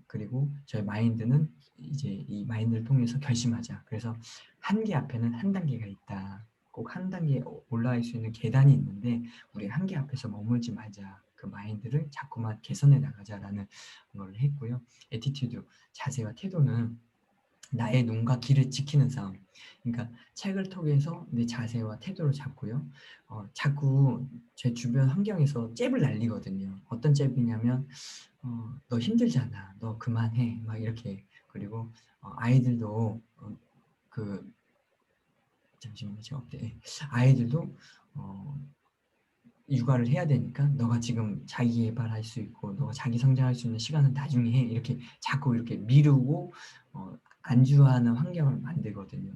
그리고 저희 마인드는 이제 이 마인드를 통해서 결심하자. 그래서 한계 앞에는 한 단계가 있다. 꼭 한 단계 올라갈 수 있는 계단이 있는데 우리 한계 앞에서 머물지 말자. 그 마인드를 자꾸만 개선해 나가자라는 걸 했고요. 애티튜드, 자세와 태도는 나의 눈과 귀를 지키는 싸움. 그러니까 책을 통해서 내 자세와 태도를 잡고요. 자꾸 제 주변 환경에서 잽을 날리거든요. 어떤 잽이냐면 너 힘들잖아. 너 그만해. 막 이렇게. 그리고 아이들도 그 잠시만요. 제가 업데 아이들도 어, 육아를 해야 되니까 너가 지금 자기 개발할 수 있고 너가 자기 성장할 수 있는 시간은 나중에 해. 이렇게 자꾸 이렇게 미루고 안주하는 환경을 만들거든요.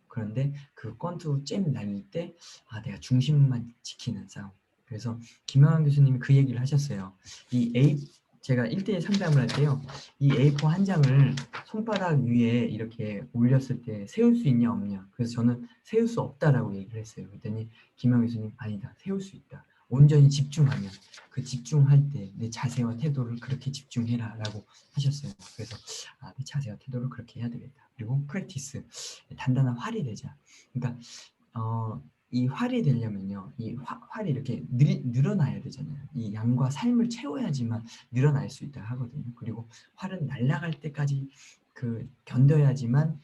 그런데 그 권투 잼 날릴 때 내가 중심만 지키는 싸움. 그래서 김영환 교수님이 그 얘기를 하셨어요. 제가 1대1 상담을 할 때요. 이 A4 한 장을 손바닥 위에 이렇게 올렸을 때 세울 수 있냐 없냐. 그래서 저는 세울 수 없다라고 얘기를 했어요. 그랬더니 김영환 교수님 아니다. 세울 수 있다. 온전히 집중하면 그 집중할 때 내 자세와 태도를 그렇게 집중해라 라고 하셨어요. 그래서 내 자세와 태도를 그렇게 해야 되겠다. 그리고 프랙티스, 단단한 활이 되자. 그러니까 이 활이 되려면요, 이 활이 이렇게 늘어나야 되잖아요. 이 양과 삶을 채워야지만 늘어날 수 있다 하거든요. 그리고 활은 날아갈 때까지 그 견뎌야지만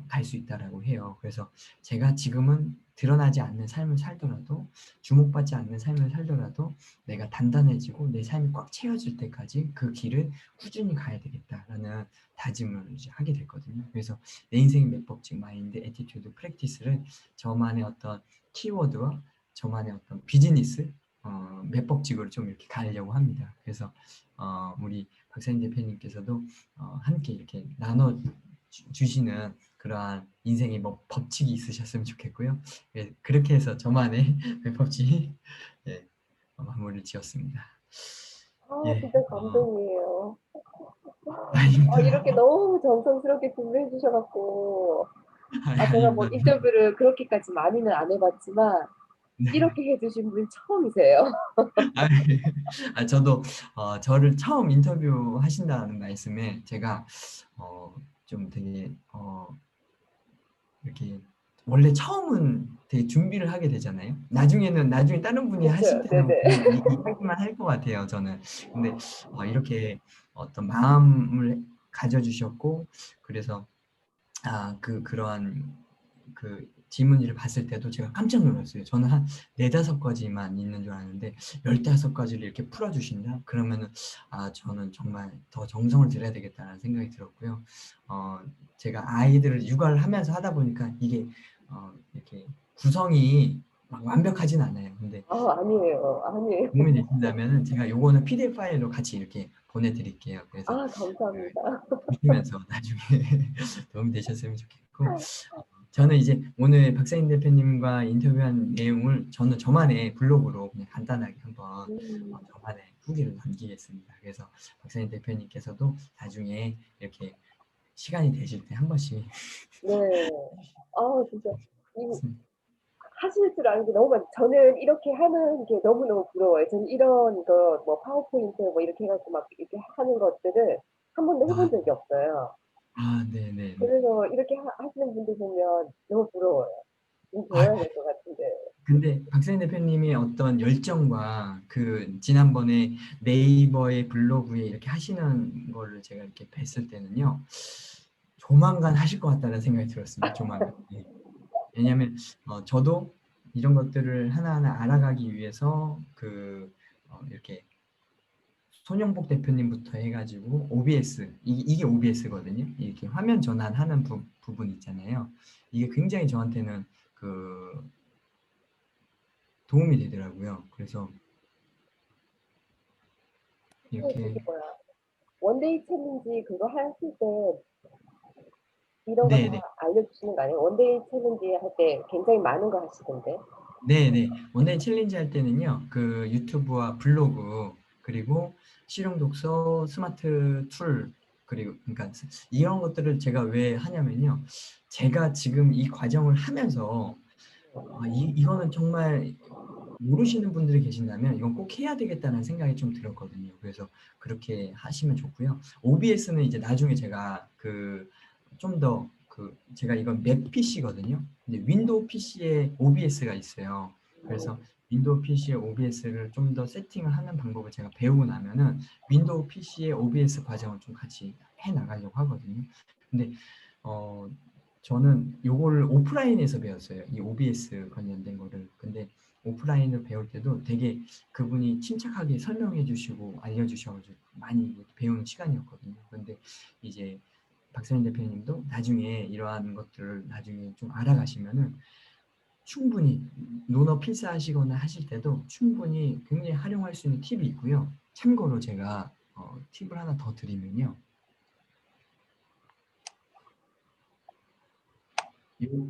갈 수 있다라고 해요. 그래서 제가 지금은 드러나지 않는 삶을 살더라도 주목받지 않는 삶을 살더라도 내가 단단해지고 내 삶이 꽉 채워질 때까지 그 길을 꾸준히 가야 되겠다라는 다짐을 이제 하게 됐거든요. 그래서 내 인생 맵법칙 마인드 애티튜드 프랙티스를 저만의 어떤 키워드와 저만의 어떤 비즈니스 맵법칙으로 좀 이렇게 가려고 합니다. 그래서 우리 박사님 대표님께서도 함께 이렇게 나눠 주시는 그러한 인생의 뭐 법칙이 있으셨으면 좋겠고요. 예, 그렇게 해서 저만의 맵법칙 예, 마무리를 지었습니다. 아, 예, 진짜 감동이에요. 아닙니다. 이렇게 너무 정성스럽게 준비해 주셔갖고, 제가 뭐 아닙니다. 인터뷰를 그렇게까지 많이는 안 해봤지만, 네. 이렇게 해주신 분이 처음이세요. 아, 저도 저를 처음 인터뷰 하신다는 말씀에 제가 좀 되게 이렇게 원래 처음은 되게 준비를 하게 되잖아요. 나중에 다른 분이 하실 그렇죠. 때는 네네. 그냥 이야기만 할 것 같아요. 저는. 근데 이렇게 어떤 마음을 가져주셨고 그래서 그러한 그 질문지를 봤을 때도 제가 깜짝 놀랐어요. 저는 한 4-5가지만 있는 줄 알았는데 15가지를 이렇게 풀어주신다? 그러면은 저는 정말 더 정성을 들여야 되겠다는 생각이 들었고요. 제가 아이들을 육아를 하면서 하다 보니까 이게 이렇게 구성이 막 완벽하진 않아요. 근데 아니에요. 아니에요. 도움이 되신다면은 제가 요거는 PDF 파일로 같이 이렇게 보내드릴게요. 그래서 감사합니다. 보시면서 나중에 도움이 되셨으면 좋겠고 저는 이제 오늘 박사인 대표님과 인터뷰한 내용을 저는 저만의 블로그로 그냥 간단하게 한번 저만의 후기를 남기겠습니다. 그래서 박사인 대표님께서도 나중에 이렇게 시간이 되실 때 한 번씩 네. 진짜. 이 하실 줄 아는 게 너무 많아요. 저는 이렇게 하는 게 너무너무 부러워요. 저는 이런 거, 뭐, 파워포인트 뭐, 이렇게 해갖고 막 이렇게 하는 것들을 한 번도 아, 해본 적이 없어요. 네네네. 그래서 이렇게 하시는 분들 보면 너무 부러워요. 좀 아, 배워야 될 것 같은데. 근데 박사인 대표님의 어떤 열정과 그 지난번에 네이버의 블로그에 이렇게 하시는 거를 제가 이렇게 뵀을 때는요. 조만간 하실 것 같다는 생각이 들었습니다. 조만간. 예. 왜냐하면 저도 이런 것들을 하나하나 알아가기 위해서 이렇게 손영복 대표님부터 해가지고 OBS 이게 OBS거든요. 이렇게 화면 전환하는 부분 있잖아요. 이게 굉장히 저한테는 도움이 되더라고요. 그래서 저기 이렇게 뭐야. 원데이 챌린지 그거 하실 때 이런 거 다 네네 알려주시는 거 아니에요? 원데이 챌린지 할 때 굉장히 많은 거 하시던데. 네네 원데이 챌린지 할 때는요 그 유튜브와 블로그 그리고 실용 독서 스마트 툴 그리고 그러니까 이런 것들을 제가 왜 하냐면요 제가 지금 이 과정을 하면서 이거는 정말 모르시는 분들이 계신다면 이건 꼭 해야 되겠다는 생각이 좀 들었거든요. 그래서 그렇게 하시면 좋고요. OBS는 이제 나중에 제가 좀 더 제가 이건 맥 PC거든요. 근데 윈도우 PC에 OBS가 있어요. 그래서 윈도우 PC에 OBS를 좀 더 세팅을 하는 방법을 제가 배우고 나면은 윈도우 PC에 OBS 과정을 좀 같이 해 나가려고 하거든요. 근데 저는 요거를 오프라인에서 배웠어요. 이 OBS 관련된 거를. 근데 오프라인을 배울 때도 되게 그분이 침착하게 설명해 주시고 알려주셔가지고 많이 배우는 시간이었거든요. 근데 이제 박사님 대표님도 나중에 이러한 것들을 나중에 좀 알아가시면은 충분히 논어 필사하시거나 하실 때도 충분히 굉장히 활용할 수 있는 팁이 있고요. 참고로 제가 팁을 하나 더 드리면요.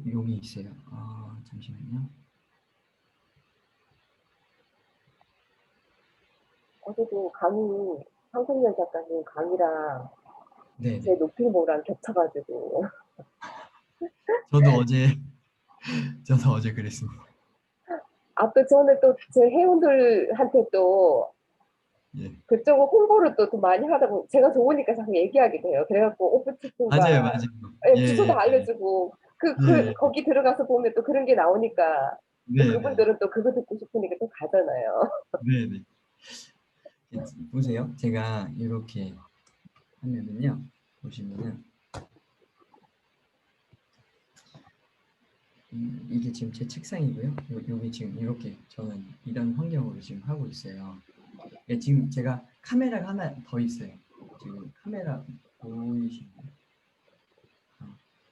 용이 있어요. 잠시만요. 어제도 황석열 작가님 강의랑 제 네네. 노트북이랑 겹쳐가지고. 저도 어제 저도 어제 그랬습니다. 또 저는 또 제 회원들한테 또 예. 그쪽을 홍보를 또 많이 하다 보니 제가 좋으니까 자꾸 얘기하게 돼요. 그래갖고 맞아요, 오프치프가 맞아요. 주소 다 예, 알려주고 예, 예. 거기 들어가서 보면 또 그런 게 나오니까 또 네, 네, 그분들은 또 그거 듣고 싶으니까 또 가잖아요. 네, 네. 보세요. 제가 이렇게 하면은요. 보시면은 이게 지금 제 책상이고요. 여기 지금 이렇게 저는 이런 환경으로 지금 하고 있어요. 예, 지금 제가 카메라가 하나 더 있어요. 지금 카메라 보이시나요?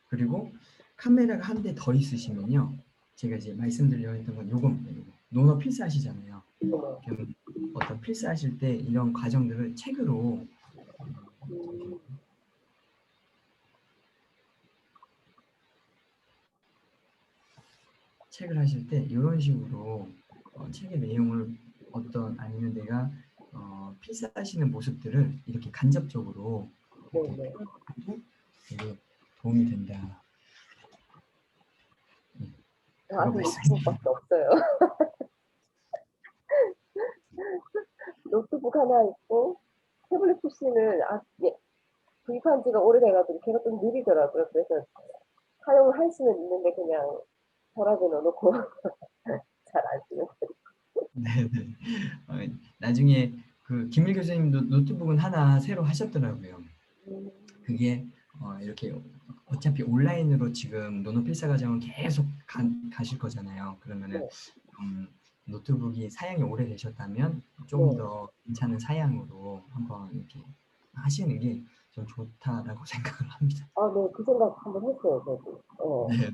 그리고 카메라가 한 대 더 있으시면요. 제가 이제 말씀드리려 했던 건 요겁니다. 요거. 논어 필사하시잖아요. 그럼 어떤 필사하실 때 이런 과정들을 책으로 잠시만요. 책을 하실 때 이런 식으로 책의 내용을 아니면 내가 필사하시는 모습들을 이렇게 간접적으로 이렇게 네네. 표현해도 되게 도움이 된다. 예, 그거 아직 말씀드리는 노트북밖에 없어요. 노트북 하나 있고 태블릿 PC는 예, 구입한 지가 오래돼가지고 걔가 좀 느리더라고요. 그래서 사용을 할 수는 있는데 그냥 서랍에 넣어놓고 잘 안 쓰는 거예요. 네네. 나중에 그 김일 교수님도 노트북은 하나 새로 하셨더라고요. 음, 그게 이렇게 어차피 온라인으로 지금 논어필사 과정은 계속 가실 거잖아요. 그러면은 네, 노트북이 사양이 오래되셨다면 좀 네. 더 괜찮은 사양으로 한번 이렇게 하시는 게 좀 좋다라고 생각을 합니다. 네, 그 생각 한번 했어요, 저도. 네,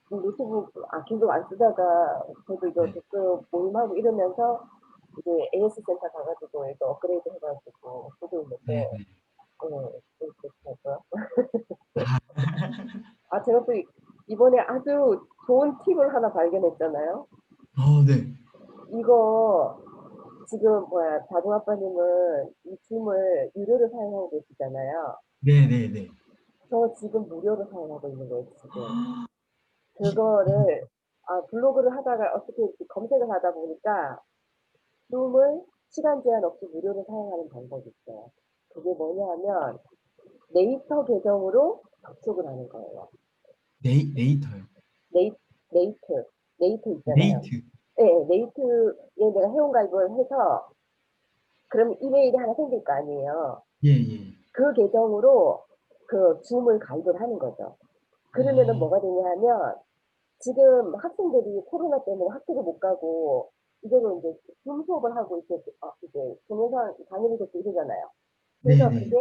노트북, 계속 안 쓰다가, 저도 이거 네, 독서 모임하고 이러면서, 이제 AS 센터 가가지고, 이거 업그레이드 해가지고, 쓰고 네, 있는데, 네. 그렇더라고요. 제가 또 이번에 아주 좋은 팁을 하나 발견했잖아요. 네, 이거, 지금, 자동아빠님은 이 줌을 유료로 사용하고 계시잖아요. 네, 네, 네. 저 지금 무료로 사용하고 있는 거예요, 지금. 이, 그거를 블로그를 하다가 어떻게 이렇게 검색을 하다 보니까 줌을 시간 제한 없이 무료로 사용하는 방법이 있어요. 그게 뭐냐 하면 네이터 계정으로 접속을 하는 거예요. 네이터요. 네이, 네이트, 네이트 있잖아요. 네이트. 네, 네이트에 내가 회원가입을 해서 그럼 이메일이 하나 생길 거 아니에요. 예, 예. 그 계정으로 그 줌을 가입을 하는 거죠. 그러면은 어, 뭐가 되냐 하면 지금 학생들이 코로나 때문에 학교를 못 가고 이제는 이제 줌 수업을 하고 이제 동영상 강의를 듣고 이러잖아요. 네, 그래서 네. 그게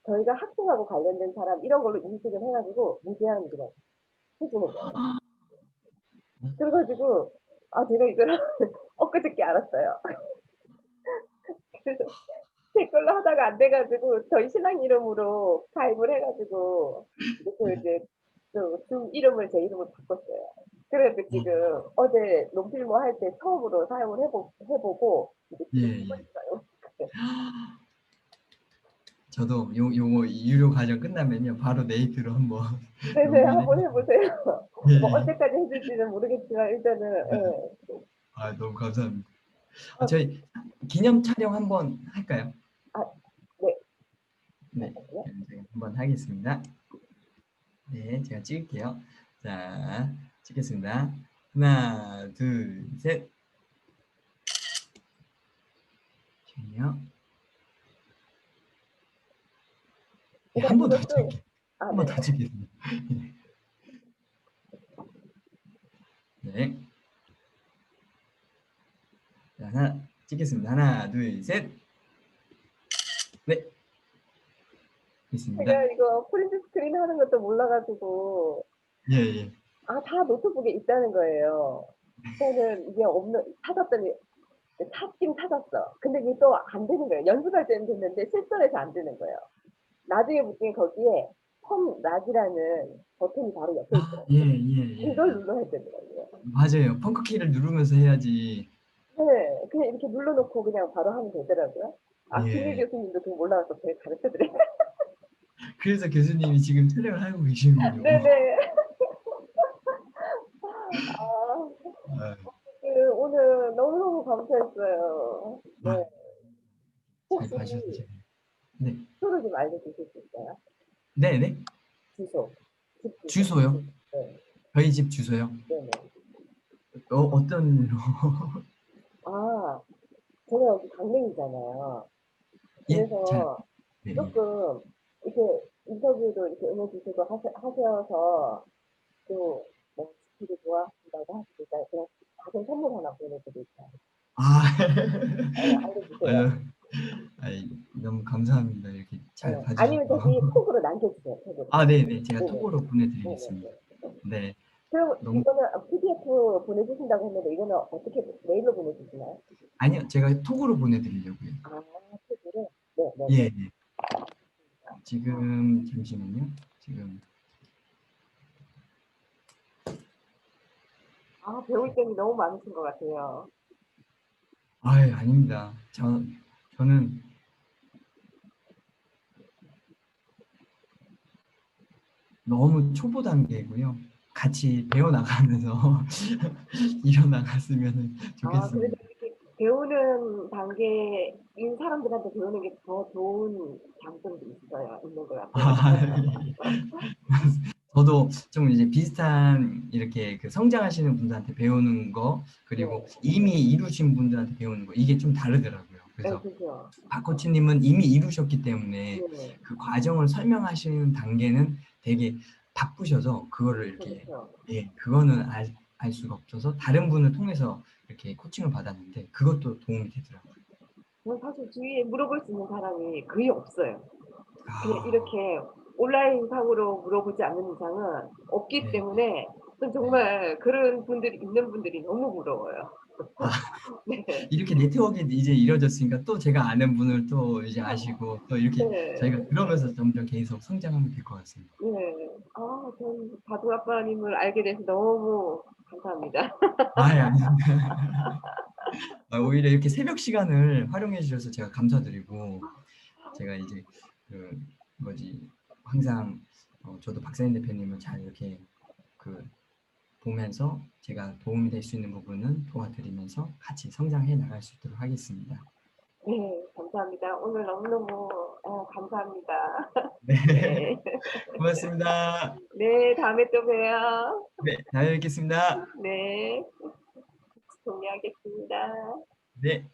저희가 학생하고 관련된 사람 이런 걸로 인식을 해가지고 무제한 그냥 해주는 거예요. 그래가지고 제가 이걸 엊그저께 알았어요. 그래서 제 걸로 하다가 안 돼가지고 저희 신랑 이름으로 가입을 해가지고 이제 줌 이름을 제 이름으로 바꿨어요. 그래서 어, 지금 어제 롱필모 할 때 처음으로 사용을 해보고 이제 예, 지금 쓰고 예. 있어요. 저도 요거 유료 과정 끝나면요 바로 네이트로 한번 네네, 로그인 한번 해주세요. 해보세요. 예, 뭐 예. 언제까지 해줄지는 모르겠지만 일단은 네. 너무 감사합니다. 아, 저희 기념 촬영 한번 할까요? 아, 네, 네, 잠깐만요. 그럼 제가 한번 하겠습니다. 네, 제가 찍을게요. 자, 찍겠습니다. 하나, 둘, 셋. 잠시만요. 네, 한 그러니까 번 더 이것도 찍을게요. 한 번 네. 더 찍겠습니다. 네, 자, 찍겠습니다. 하나, 둘, 셋. 네, 제가 됐습니다. 이거 프린트 스크린 하는 것도 몰라가지고 예, 예. 다 노트북에 있다는 거예요. 저는 이게 찾았더니 찾긴 찾았어. 근데 이게 또 안 되는 거예요. 연습할 때는 됐는데 실전에서 안 되는 거예요. 나중에 보니 거기에 펌 락이라는 버튼이 바로 옆에 있더라고요. 예, 예, 예. 그걸 눌러야 되더라고요. 맞아요. 펑크키를 누르면서 해야지. 네, 그냥 이렇게 눌러놓고 그냥 바로 하면 되더라고요. 김일 예. 교수님도 그거 몰라서 제가 가르쳐드려요. 그래서 교수님이 지금 촬영을 하고 계시는군요. 네네. 아, 아, 오늘 너무너무 감사했어요. 아, 네. 잘 혹시 봐주셔서 제가. 네. 주소를 좀 알려주실 수 있어요? 네, 네. 주소. 집 주소. 주소요. 네. 저희 집 주소요. 네네. 어떤 일로? 아, 제가 여기 강릉이잖아요. 예, 잘. 그래서 네, 예. 조금 이렇게 인터뷰도 이렇게 응해주시고 하셔서 또 뭐 되게 좋아하신다고 하시니까 제가 작은 선물 하나 보내드릴게요. 아, 알려주세요. 아유, 아이, 너무 감사합니다. 이렇게 잘 아니면 봐주셔서. 저기 톡으로 남겨주세요. 톡으로. 아, 네네. 제가 네네. 톡으로 보내드리겠습니다. 네네. 네, 그럼 너무, 이거는 PDF 보내주신다고 했는데 이거는 어떻게 메일로 보내주시나요? 아니요, 제가 톡으로 보내드리려고요. 아, 톡으로? 네네네. 예, 예. 지금, 잠시만요. 지금, 아, 배울 점이 너무 많으신 것 같아요. 아유, 아닙니다. 저는 너무 초보 단계고요. 같이 배워나가면서 일어나갔으면 아, 그래도 좋겠습니다. 이렇게 배우는 단계인 사람들한테 배우는 게 더 좋은 장점도 있는 것 같아요. 아, 저도 좀 이제 비슷한 이렇게 그 성장하시는 분들한테 배우는 거 그리고 네. 이미 이루신 분들한테 배우는 거 이게 좀 다르더라고요. 네, 그래서 그죠. 박 코치님은 이미 이루셨기 때문에 네, 그 과정을 설명하시는 단계는 되게 바쁘셔서 그거를 이렇게 그렇죠. 예 그거는 알 수가 없어서 다른 분을 통해서 이렇게 코칭을 받았는데 그것도 도움이 되더라고요. 저는 사실 주위에 물어볼 수 있는 사람이 거의 없어요. 그냥 아, 이렇게 온라인상으로 물어보지 않는 이상은 없기 네, 때문에 전 네. 정말 그런 분들이 있는 분들이 너무 부러워요. 아, 네. 이렇게 네트워크가 이제 이루어졌으니까 또 제가 아는 분을 또 이제 아시고 또 이렇게 네. 저희가 그러면서 점점 계속 성장하면 될 것 같습니다. 네. 아, 전 바둑 아빠님을 알게 돼서 너무 감사합니다. 아예 아닙니다. 아, 오히려 이렇게 새벽 시간을 활용해 주셔서 제가 감사드리고 제가 이제 그 뭐지 항상 저도 박사님 대표님을 잘 이렇게 그 보면서 제가 도움이 될 수 있는 부분은 도와드리면서 같이 성장해 나갈 수 있도록 하겠습니다. 네, 감사합니다. 오늘 너무너무 감사합니다. 네, 네. 고맙습니다. 네, 다음에 또 봬요. 네, 다음에 뵙겠습니다. 네, 동의하겠습니다. 네.